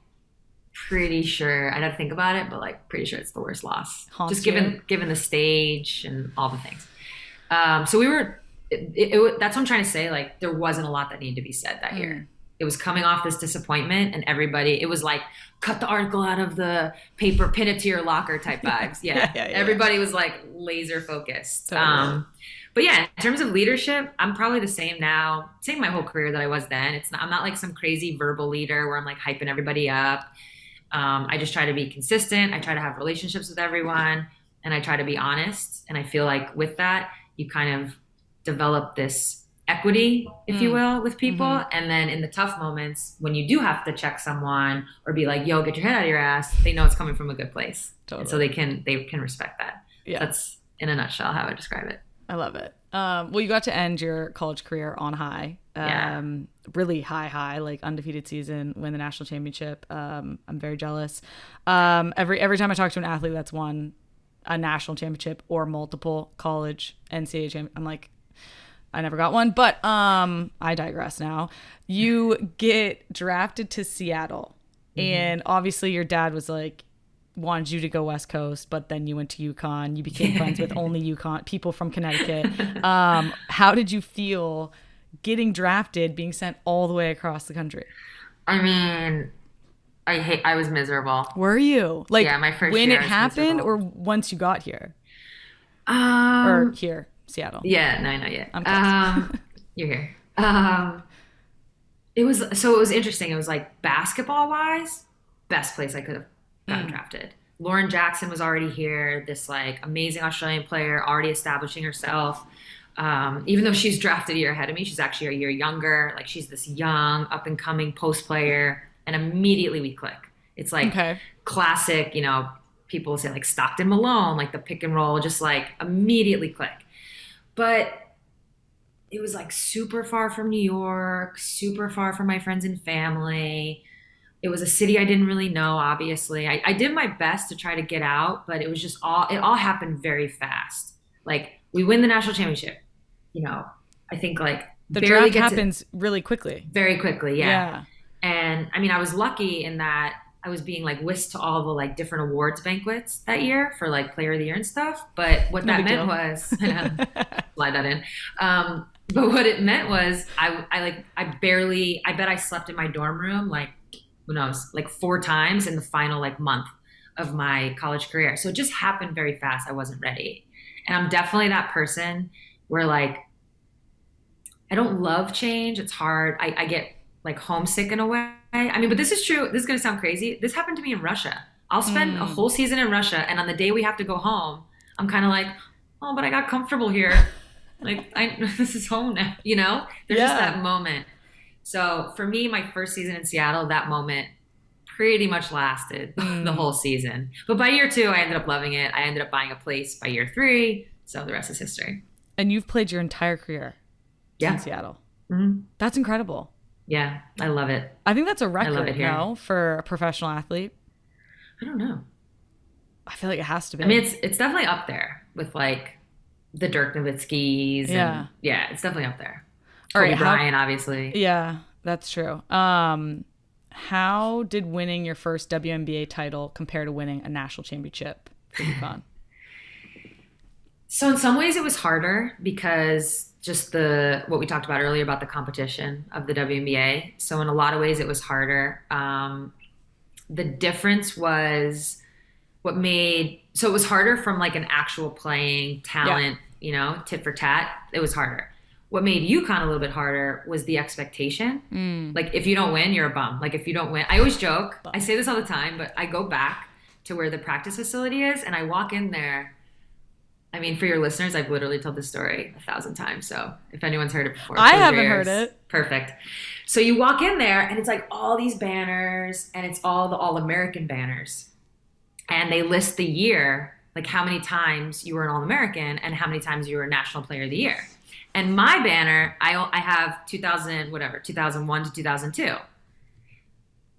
pretty sure, I'd have to think about it, but like pretty sure it's the worst loss. Just given the stage and all the things. So we were, that's what I'm trying to say. Like there wasn't a lot that needed to be said that year. It was coming off this disappointment and it was like, cut the article out of the paper, pin it to your locker type vibes. Yeah. Everybody was like laser focused. Totally. But yeah, in terms of leadership, I'm probably the same now, same my whole career that I was then. I'm not like some crazy verbal leader where I'm like hyping everybody up. I just try to be consistent. I try to have relationships with everyone and I try to be honest. And I feel like with that, you kind of develop this equity, if you will, with people. And then in the tough moments, when you do have to check someone or be like, yo, get your head out of your ass, they know it's coming from a good place. Totally. And so they can respect that. Yeah. That's in a nutshell how I describe it. I love it. Well, you got to end your college career on high. Really high, like undefeated season, win the national championship. I'm very jealous. Every time I talk to an athlete that's won a national championship or multiple college NCAA champion, I'm like, I never got one, but I digress now. You get drafted to Seattle, and obviously your dad was like, wanted you to go West Coast, but then you went to UConn. You became friends with only UConn people from Connecticut. How did you feel getting drafted, being sent all the way across the country? I mean, I was miserable. Were you? Like, yeah, my first when year it happened or once you got here? Or here, Seattle. Yeah, no, not yet. I'm you're here. It was interesting. It was like basketball wise, best place I could have gotten drafted. Lauren Jackson was already here, this like amazing Australian player, already establishing herself. Even though she's drafted a year ahead of me, she's actually a year younger. Like she's this young, up and coming post player, and immediately we click. It's like classic, people say like Stockton Malone, like the pick and roll, just like immediately click. But it was like super far from New York, super far from my friends and family. It was a city I didn't really know, obviously. I did my best to try to get out, but it was just it all happened very fast. Like, we win the national championship, I think like The barely draft happens really quickly. very quickly. Yeah. Yeah. And I mean, I was lucky in that I was being like whisked to all the like different awards banquets that year for like player of the year and stuff. But what No that big meant deal. was, I know, slide that in. But what it meant was I bet I slept in my dorm room like, who knows, like 4 times in the final like month of my college career. So it just happened very fast. I wasn't ready. And I'm definitely that person where like, I don't love change. It's hard. I get like homesick in a way. I mean, but this is true. This is going to sound crazy. This happened to me in Russia. I'll spend a whole season in Russia, and on the day we have to go home, I'm kind of like, oh, but I got comfortable here. Like, this is home now, There's just that moment. So for me, my first season in Seattle, that moment pretty much lasted the whole season. But by year 2, I ended up loving it. I ended up buying a place by year 3. So the rest is history. And you've played your entire career in Seattle. Mm-hmm. That's incredible. Yeah, I love it. I think that's a record, love it here. no, for a professional athlete. I don't know. I feel like it has to be. I mean, it's definitely up there with like the Dirk Nowitzkis. Yeah. And yeah, it's definitely up there. All Kobe right, Bryant, obviously. Yeah, that's true. How did winning your first WNBA title compare to winning a national championship for UConn? So in some ways it was harder because just what we talked about earlier about the competition of the WNBA. So in a lot of ways it was harder. The difference was so it was harder from like an actual playing talent, tit for tat. It was harder. What made UConn a little bit harder was the expectation. Like, if you don't win, you're a bum. Like, if you don't win, I always joke, I say this all the time, but I go back to where the practice facility is and I walk in there. I mean, for your listeners, I've literally told this story 1,000 times. So if anyone's heard it before, I haven't heard it. Perfect. So you walk in there and it's like all these banners and it's all the All-American banners. And they list the year, like how many times you were an All-American and how many times you were a National Player of the Year. And my banner, I have 2001 to 2002.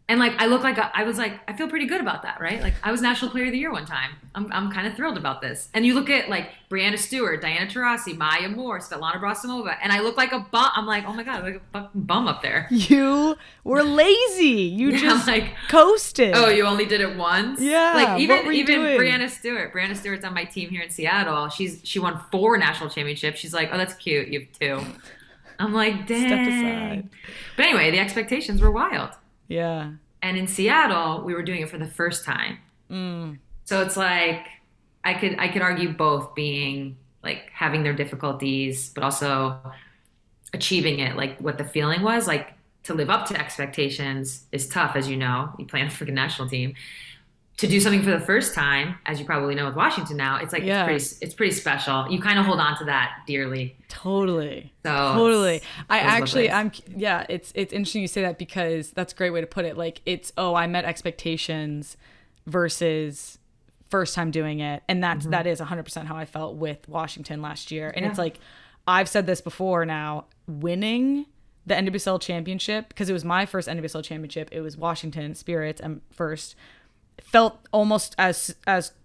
And like, I was like, I feel pretty good about that, right? Like, I was National Player of the Year one time. I'm kind of thrilled about this. And you look at like Brianna Stewart, Diana Taurasi, Maya Moore, Svetlana Brasimova, and I look like a bum. I'm like, oh my God, I'm like a fucking bum up there. You were lazy. You just like coasted. Oh, you only did it once? Yeah. Like even doing? Brianna Stewart's on my team here in Seattle. She won 4 national championships. She's like, oh, that's cute. You have 2. I'm like, dang. Step aside. But anyway, the expectations were wild. Yeah. And in Seattle, we were doing it for the first time. So it's like I could argue both being like having their difficulties, but also achieving it. Like what the feeling was like to live up to expectations is tough, as you know. You play on a freaking national team. To do something for the first time, as you probably know with Washington now, it's like it's pretty special. You kind of hold on to that dearly. Totally. So totally. It's interesting you say that because that's a great way to put it. Like I met expectations versus first time doing it. And that is 100% how I felt with Washington last year. And it's like, I've said this before now, winning the NWSL championship, because it was my first NWSL championship, it was Washington Spirits and first, felt almost as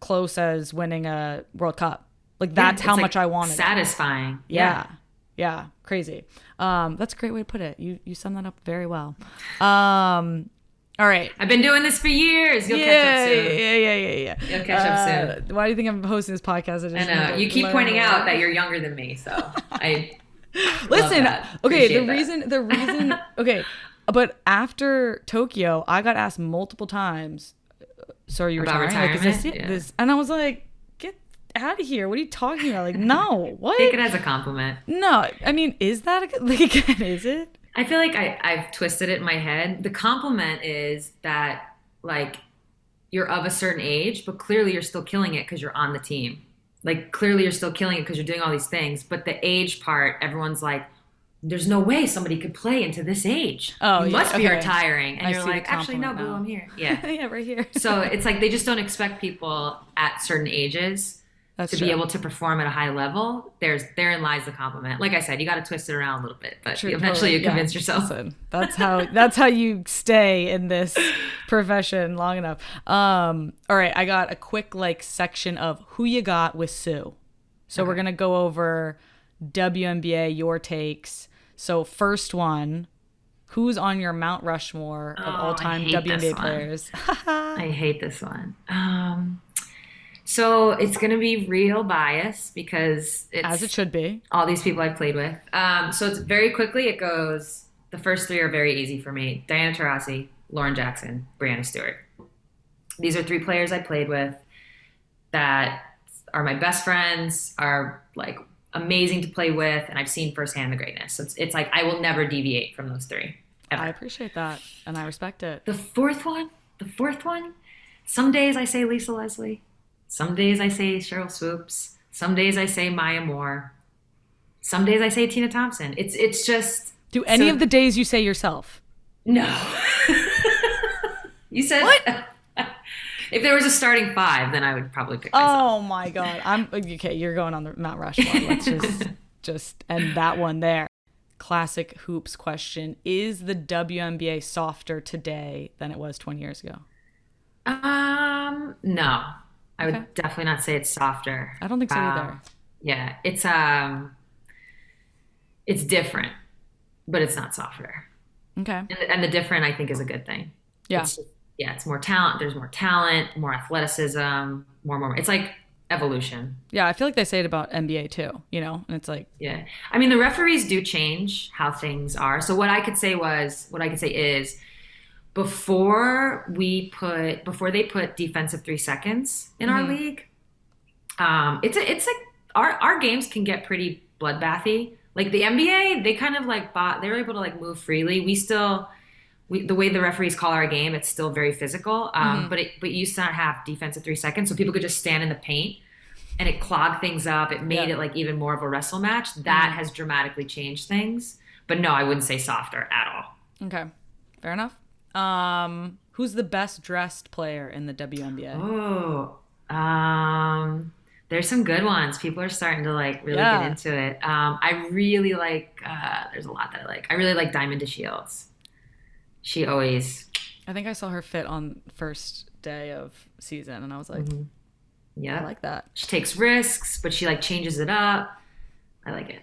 close as winning a World Cup. Like that's how much I wanted. Satisfying. Yeah. Crazy. That's a great way to put it. You summed that up very well. All right. I've been doing this for years. You'll catch up soon. Yeah. You'll catch up soon. Why do you think I'm hosting this podcast? I know. You keep pointing out that you're younger than me, so I listen. Okay, the reason. Okay, but after Tokyo, I got asked multiple times. So are you about retiring? retirement? Like, is this this? And I was like, get out of here. What are you talking about? Like, no. What? Take it as a compliment. No. I mean, is that is it? I feel like I've twisted it in my head. The compliment is that like you're of a certain age, but clearly you're still killing it because you're on the team. Like clearly you're still killing it because you're doing all these things. But the age part, everyone's like, there's no way somebody could play into this age. You must be retiring. And you're like, actually, no, boo, I'm here. Yeah. Yeah, right here. So it's like they just don't expect people at certain ages to be able to perform at a high level, therein lies the compliment. Like I said, you got to twist it around a little bit, but eventually you convince yourself. Listen, that's how you stay in this profession long enough. All right, I got a quick section of who you got with Sue. So we're gonna go over WNBA, your takes. So first one, who's on your Mount Rushmore of all-time WNBA players? I hate this one. So it's going to be real bias because it's... As it should be. All these people I've played with. So it's very quickly, it goes... The first three are very easy for me. Diana Taurasi, Lauren Jackson, Brianna Stewart. These are three players I played with that are my best friends, are amazing to play with, and I've seen firsthand the greatness. So it's I will never deviate from those three. Ever. I appreciate that, and I respect it. The fourth one, some days I say Lisa Leslie. Some days I say Cheryl Swoops. Some days I say Maya Moore. Some days I say Tina Thompson. It's just... Do any of the days you say yourself? No. You said... What? If there was a starting five, then I would probably pick myself. Oh my God. Okay, you're going on the Mount Rushmore. Let's just end that one there. Classic hoops question. Is the WNBA softer today than it was 20 years ago? No. I would definitely not say it's softer. I don't think so either. Yeah, it's different, but it's not softer. Okay. And the different, I think, is a good thing. Yeah. It's more talent. There's more talent, more athleticism, more. It's like evolution. Yeah, I feel like they say it about NBA too, and it's Yeah. I mean, the referees do change how things are. So what I could say is, before they put defensive 3 seconds in our league, it's our games can get pretty bloodbathy. Like the NBA, they kind of they're able to move freely. The way the referees call our game, it's still very physical. But you used to not have defensive 3 seconds, so people could just stand in the paint, and it clogged things up. It made it even more of a wrestle match. That has dramatically changed things. But no, I wouldn't say softer at all. Okay, fair enough. Who's the best dressed player in the WNBA? There's some good ones. People are starting to really get into it. I really there's a lot that I like. I really like Diamond DeShields. She always... I think I saw her fit on first day of season, and I was like, yeah, I like that. She takes risks, but she changes it up. I like it.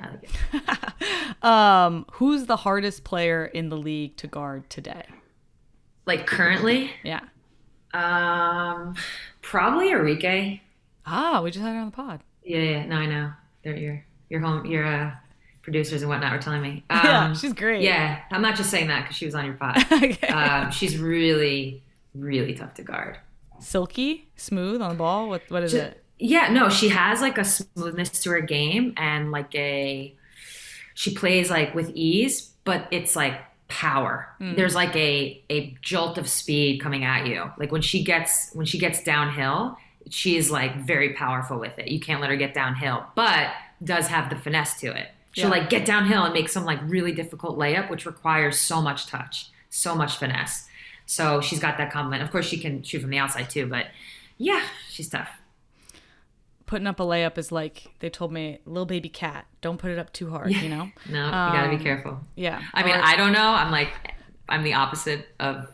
Who's the hardest player in the league to guard today? Currently? Yeah. Probably Enrique. We just had her on the pod. Yeah. No, I know. Your home, your producers and whatnot were telling me. Yeah, she's great. Yeah, I'm not just saying that because she was on your pod. Okay. She's really, really tough to guard. Silky, smooth on the ball. What is it? Yeah, no, she has a smoothness to her game, and she plays with ease, but it's power. There's a jolt of speed coming at you. When she gets downhill, she's very powerful with it. You can't let her get downhill, but does have the finesse to it. She'll get downhill and make some really difficult layup, which requires so much touch, so much finesse. So she's got that compliment. Of course, she can shoot from the outside too, but yeah, she's tough. Putting up a layup is they told me, little baby cat, don't put it up too hard, No, you gotta be careful. Yeah. I mean, I don't know. I'm the opposite of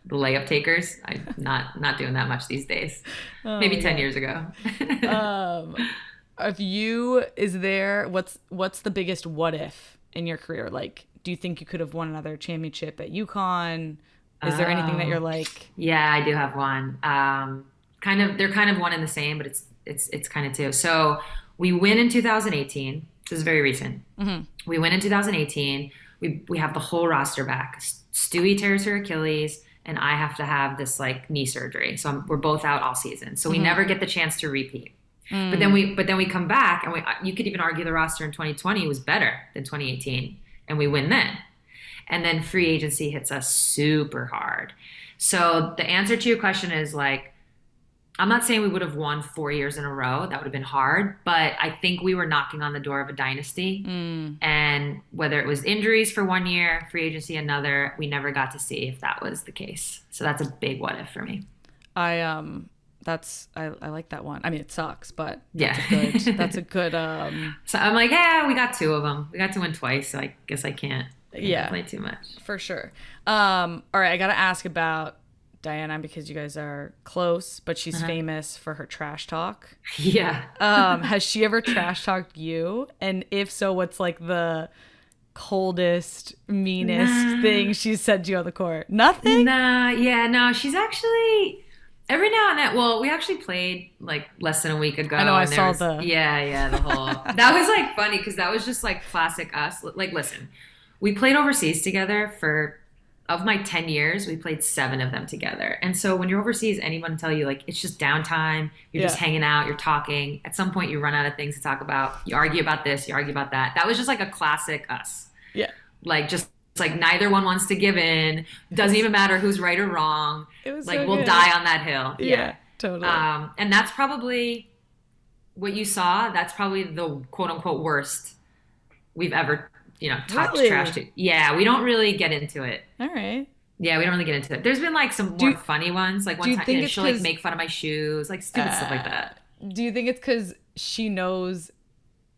the layup takers. I'm not doing that much these days. Maybe 10 years ago. What's the biggest what if in your career? Do you think you could have won another championship at UConn? Is there anything that you're Yeah, I do have one. They're kind of one and the same, but it's kind of two. So we win in 2018. This is very recent. Mm-hmm. We win in 2018. We have the whole roster back. Stewie tears her Achilles, and I have to have this knee surgery. So we're both out all season. So we never get the chance to repeat. But then we come back, and you could even argue the roster in 2020 was better than 2018, and we win then. And then free agency hits us super hard. So the answer to your question is I'm not saying we would have won 4 years in a row. That would have been hard, but I think we were knocking on the door of a dynasty. And whether it was injuries for 1 year, free agency another, we never got to see if that was the case. So that's a big what if for me. I like that one. I mean, it sucks, but Yeah. that's a good So I'm like, yeah, we got 2 of them. We got to win twice, so I guess I can't complain too much. for sure. All right, I gotta ask about Diana because you guys are close, but she's famous for her trash talk. Yeah. Has she ever trash talked you? And if so, what's like the coldest, meanest thing she's said to you on the court? Nothing? No, she's actually every now and then. Well, we actually played like less than a week ago. I know, I and saw was, the the whole that was like funny because that was just like classic us. Like, listen, we played overseas together for of my 10 years, we played 7 of them together. And so when you're overseas, anyone tell you like it's just downtime, you're just hanging out, you're talking. At some point you run out of things to talk about. You argue about this, you argue about that. That was just like a classic us. Yeah. Like just like neither one wants to give in. Doesn't even matter who's right or wrong. It was like so we'll good. die on that hill. Yeah, totally. And that's probably what you saw. That's probably the quote unquote worst we've ever talked trash to. Yeah, we don't really get into it. All right. Yeah, we don't really get into it. There's been like some more funny ones. Like one time she'll like make fun of my shoes, like stupid stuff like that. Do you think it's because she knows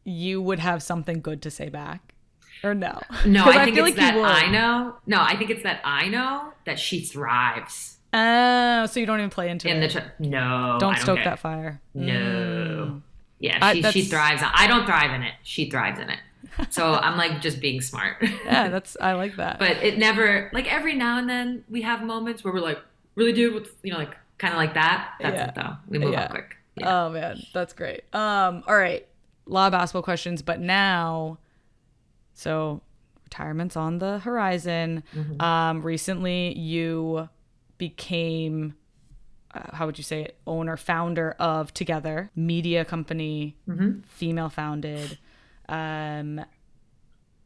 you would have something good to say back? Or no? No, I think it's that I know. No, I think it's that I know that she thrives. Oh, so you don't even play into it? No. Don't stoke that fire. No. Yeah, she thrives. I don't thrive in it. She thrives in it. So I'm like just being smart. Yeah, I like that. But it never, like every now and then we have moments where we're like, really dude, with like kind of like that. That's it though. We move up quick. Yeah. Oh man, that's great. All right. A lot of basketball questions, but now, so retirement's on the horizon. Recently you became, how would you say it, founder of Together, media company, female founded.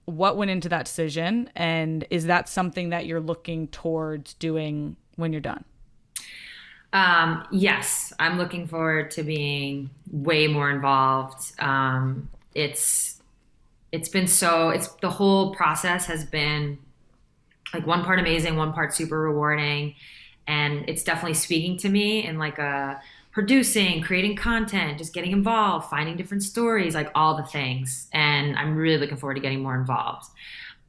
What went into that decision, and is that something that you're looking towards doing when you're done? Yes, I'm looking forward to being way more involved. It's the whole process has been like one part amazing, one part super rewarding, and it's definitely speaking to me in like a producing, creating content, just getting involved, finding different stories, like all the things. And I'm really looking forward to getting more involved.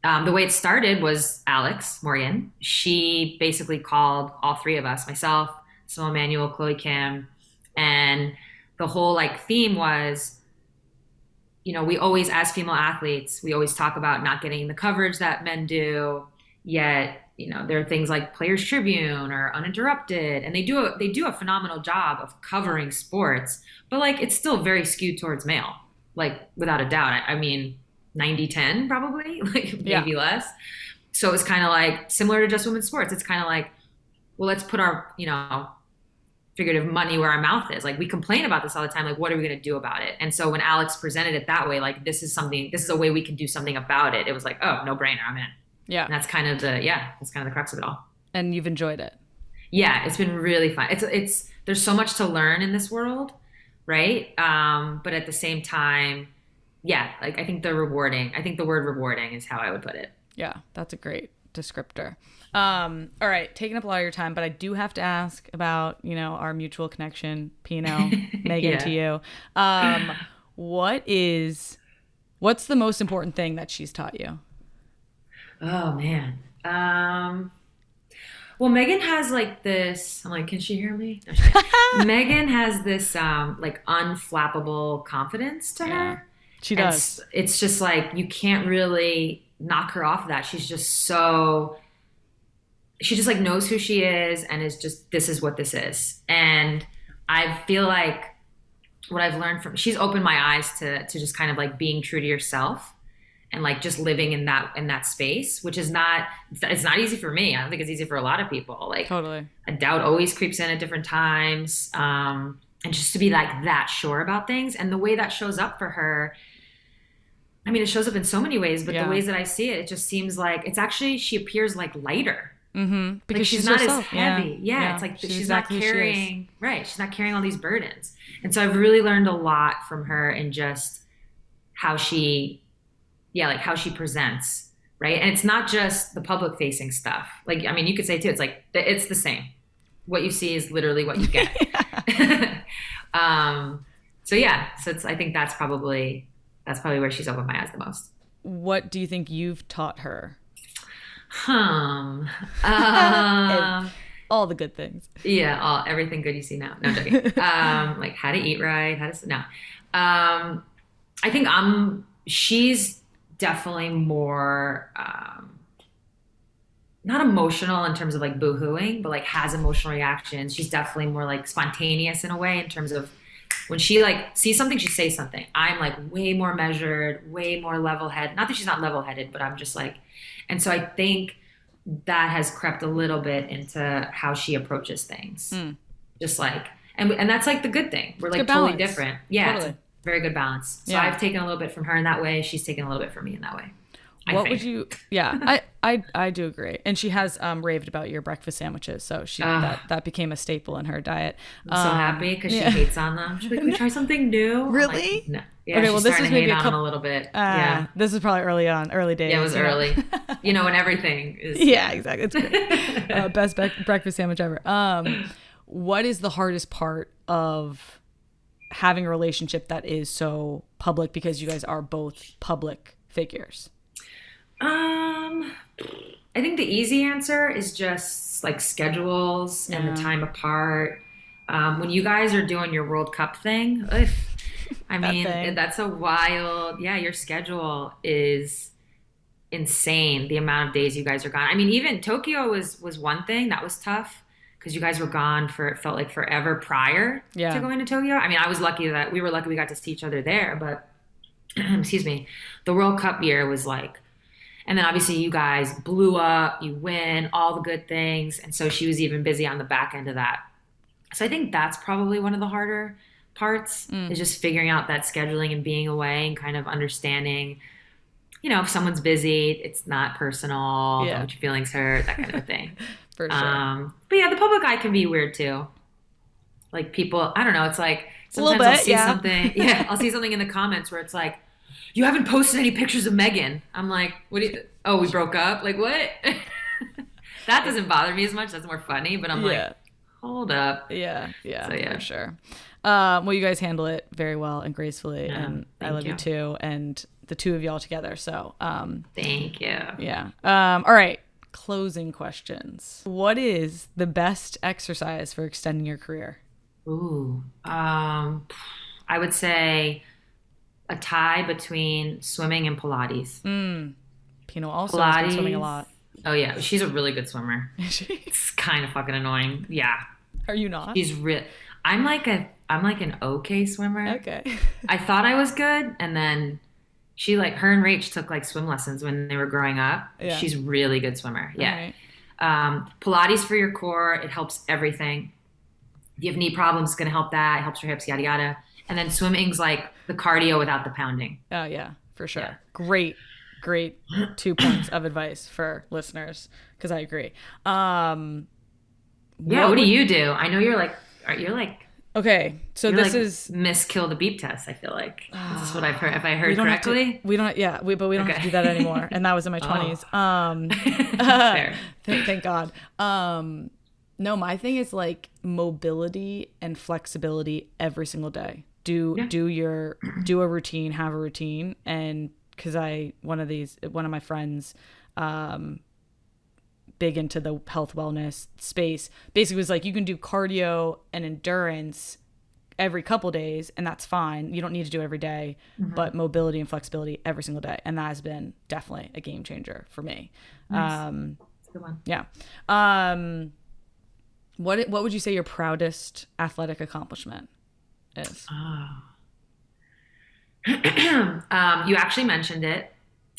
The way it started was Alex Morgan. She basically called all 3 of us, myself, Simone Manuel, Chloe Kim. And the whole like theme was, we always, as female athletes, we always talk about not getting the coverage that men do, yet there are things like Players Tribune or Uninterrupted, and they do a phenomenal job of covering sports, but like it's still very skewed towards male, like without a doubt. I mean, 90-10 probably, like maybe less. So it's kind of like similar to just women's sports. It's kind of like, well, let's put our, figurative money where our mouth is. Like we complain about this all the time. Like, what are we going to do about it? And so when Alex presented it that way, like this is a way we can do something about it. It was like, oh, no brainer. I'm in. Yeah. And that's kind of the crux of it all. And you've enjoyed it. Yeah. It's been really fun. There's so much to learn in this world. Right. But at the same time, like I think the word rewarding is how I would put it. Yeah. That's a great descriptor. All right. Taking up a lot of your time, but I do have to ask about, our mutual connection, Pino, Megan to you. What's the most important thing that she's taught you? Oh man. Well, Megan has like this, I'm like, can she hear me? No, Megan has this like unflappable confidence to her. She does. It's just like, you can't really knock her off of that. She just like knows who she is and is just, this is what this is. And I feel like what I've learned she's opened my eyes to just kind of like being true to yourself. And like just living in that space, which is it's not easy for me. I don't think it's easy for a lot of people. Like totally, a doubt always creeps in at different times. And just to be like that sure about things, and the way that shows up for her, I mean, it shows up in so many ways, but the ways that I see it, it just seems like she appears like lighter. Because like she's not herself. as heavy. Yeah. It's like she's not carrying, she's not carrying all these burdens. And so I've really learned a lot from her in just how she presents, right? And it's not just the public facing stuff. Like, I mean, you could say too, it's like, it's the same. What you see is literally what you get. So yeah, I think that's probably where she's opened my eyes the most. What do you think you've taught her? Hmm. And Uh, all the good things. yeah, everything good you see now. No, I'm joking. Like how to eat right, no. I think she's definitely more not emotional in terms of like boohooing, but like has emotional reactions. She's definitely more like spontaneous in a way in terms of when she like sees something, she says something. I'm like way more measured, way more level headed. Not that she's not level headed, but I'm just like, and so I think that has crept a little bit into how she approaches things. Mm. Just like, and that's like the good thing. We're It's like good totally balance. different. Yeah, Totally. it's a very good balance. So Yeah. I've taken a little bit from her in that way. She's taken a little bit from me in that way. What would you? Yeah, I do agree. And she has raved about your breakfast sandwiches, so that became a staple in her diet. I'm so happy because she hates on them. She's like, "Can we try something new?" I'm Really? like, no. Yeah, Okay, she's well, this starting was to maybe hate a on couple. them a little bit. Yeah, This is probably early days. yeah, it was early. When everything is. Yeah, exactly. It's great. Best breakfast sandwich ever. What is the hardest part of having a relationship that is so public because you guys are both public figures? I think the easy answer is just like schedules and the time apart. When you guys are doing your World Cup thing, I mean, that's a wild, your schedule is insane. The amount of days you guys are gone. I mean, even Tokyo was one thing that was tough because you guys were gone for, it felt like forever prior to going to Tokyo. I mean, we were lucky we got to see each other there, but excuse me, the World Cup year was like, and then obviously you guys blew up, you win, all the good things. And so she was even busy on the back end of that. So I think that's probably one of the harder parts is just figuring out that scheduling and being away and kind of understanding, if someone's busy, it's not personal, don't get your feelings hurt, that kind of a thing. For sure. But yeah, the public eye can be weird too. Like people, I don't know, it's like sometimes I'll see something. Yeah, I'll see something in the comments where it's like, you haven't posted any pictures of Megan. I'm like, we broke up? Like, what? That doesn't bother me as much. That's more funny. But I'm like, hold up. Yeah, So, yeah. for sure. Well, you guys handle it very well and gracefully. Yeah, and I love you too. And the two of y'all together. So thank you. Yeah. All right. Closing questions. What is the best exercise for extending your career? Ooh. I would say a tie between swimming and Pilates. Pino also has been swimming a lot. Oh yeah, she's a really good swimmer. It's kind of fucking annoying. Yeah. Are you not? She's I'm like an okay swimmer. Okay. I thought I was good, and then her and Rach took like swim lessons when they were growing up. Yeah. She's a really good swimmer. Yeah. Right. Pilates for your core, it helps everything. If you have knee problems, it's gonna help that. It helps your hips, yada yada. And then swimming's like the cardio without the pounding. Oh yeah, for sure. Yeah. Great 2 points of advice for listeners because I agree. What do you do? I know you're like okay. So you're this like is Miss Kill the Beep test. I feel like is this what I've heard? If I heard we don't correctly, have to, we don't. Yeah, but we don't have to do that anymore. And that was in my 20s. Fair. Thank God. No, my thing is like mobility and flexibility every single day. Do a routine, have a routine, and because one of my friends, big into the health wellness space, basically was like, you can do cardio and endurance every couple days, and that's fine. You don't need to do it every day, but mobility and flexibility every single day, and that has been definitely a game changer for me. Nice. That's a good one. Yeah. What would you say your proudest athletic accomplishment is? You actually mentioned it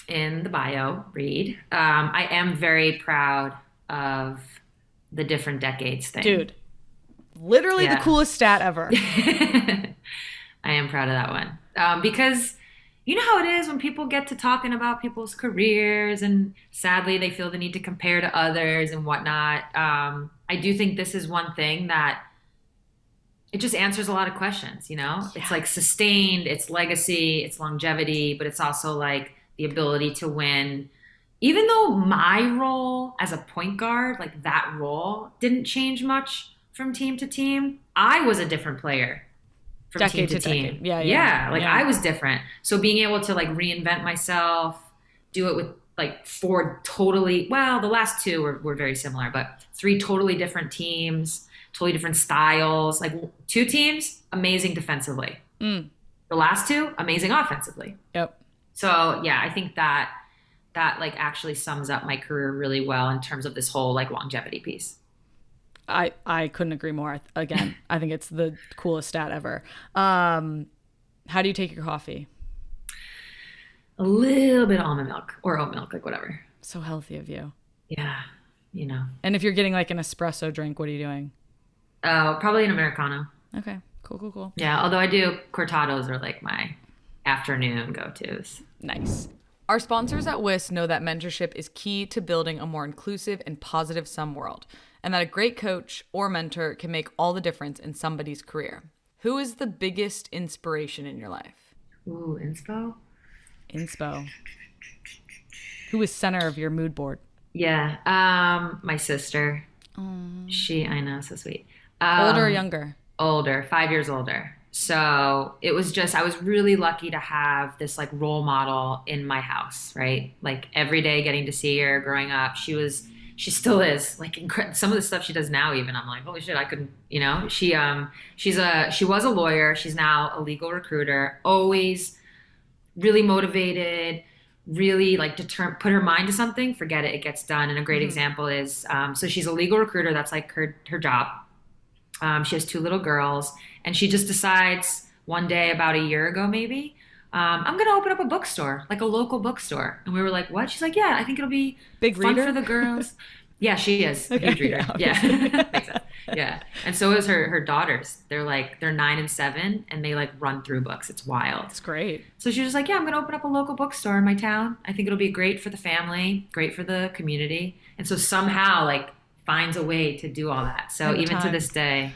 in the bio, Reed. I am very proud of the different decades thing. Dude, literally the coolest stat ever. I am proud of that one. Because you know how it is when people get to talking about people's careers and sadly they feel the need to compare to others and whatnot. I do think this is one thing that it just answers a lot of questions, It's like sustained, it's legacy, it's longevity, but it's also like the ability to win. Even though my role as a point guard, like that role didn't change much from team to team, I was a different player from team to team. Decade. Yeah. Like I was different. So being able to like reinvent myself, do it with like the last two were very similar, but 3 totally different teams, totally different styles. Like 2 teams, amazing defensively. The last 2, amazing offensively. Yep. So yeah, I think that like actually sums up my career really well in terms of this whole like longevity piece. I couldn't agree more. Again, I think it's the coolest stat ever. How do you take your coffee? A little bit of almond milk or oat milk, like whatever. So healthy of you. Yeah, you know. And if you're getting like an espresso drink, what are you doing? Probably an Americano. Okay, cool. Yeah, although I do, cortados are like my afternoon go-tos. Nice. Our sponsors at WIS know that mentorship is key to building a more inclusive and positive SUM world, and that a great coach or mentor can make all the difference in somebody's career. Who is the biggest inspiration in your life? Ooh, inspo? Who is center of your mood board? Yeah, my sister. I know, so sweet. Older or younger? Older, 5 years older. So it was just, I was really lucky to have this like role model in my house, right? Like every day getting to see her growing up. She still is like some of the stuff she does now, even I'm like, holy shit, I couldn't, she was a lawyer. She's now a legal recruiter, always really motivated, really like put her mind to something, forget it, it gets done. And a great example is, so she's a legal recruiter. That's like her job. She has 2 little girls, and she just decides one day about a year ago, maybe, I'm going to open up a bookstore, like a local bookstore. And we were like, what? She's like, yeah, I think it'll be fun for the girls. Yeah, she is a huge reader. Yeah. Makes sense. Yeah. And so is her daughters. They're 9 and 7, and they like run through books. It's wild. It's great. So she was like, yeah, I'm going to open up a local bookstore in my town. I think it'll be great for the family, great for the community. And so somehow like finds a way to do all that. So even to this day,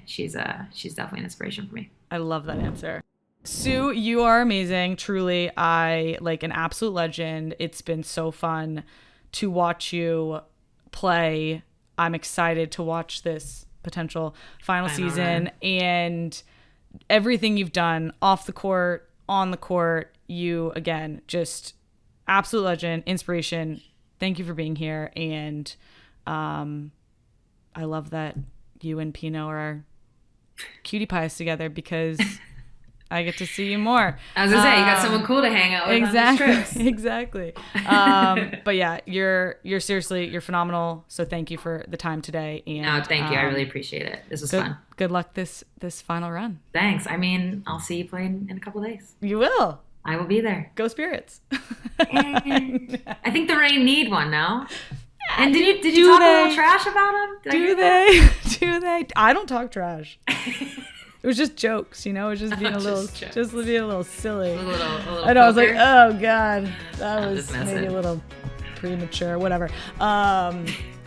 she's definitely an inspiration for me. I love that answer. Sue, you are amazing. Truly, like an absolute legend. It's been so fun to watch you play. I'm excited to watch this potential final season and everything you've done off the court, on the court. You, again, just absolute legend, inspiration. Thank you for being here. And I love that you and Pino are cutie pies together because I get to see you more. I was going to say, you got someone cool to hang out with on these trips. Exactly. But yeah, you're seriously, you're phenomenal. So thank you for the time today. And no, thank you. I really appreciate it. This was fun. Good luck this final run. Thanks. I mean, I'll see you playing in a couple of days. You will. I will be there. Go Spirits. I think the Rain need one, no? And did you talk a little trash about them? Do they? I don't talk trash. It was just jokes, It was just being a little silly. A little I know. I was like, oh god, that was maybe a little premature. Whatever. All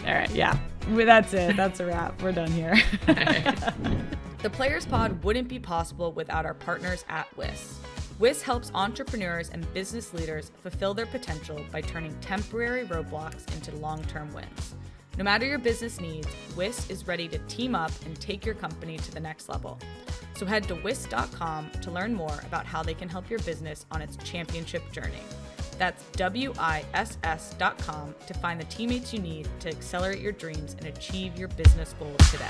right, yeah, that's it. That's a wrap. We're done here. The Players Pod wouldn't be possible without our partners at WIS. WIS helps entrepreneurs and business leaders fulfill their potential by turning temporary roadblocks into long-term wins. No matter your business needs, WIS is ready to team up and take your company to the next level. So head to WIS.com to learn more about how they can help your business on its championship journey. That's WISS.com to find the teammates you need to accelerate your dreams and achieve your business goals today.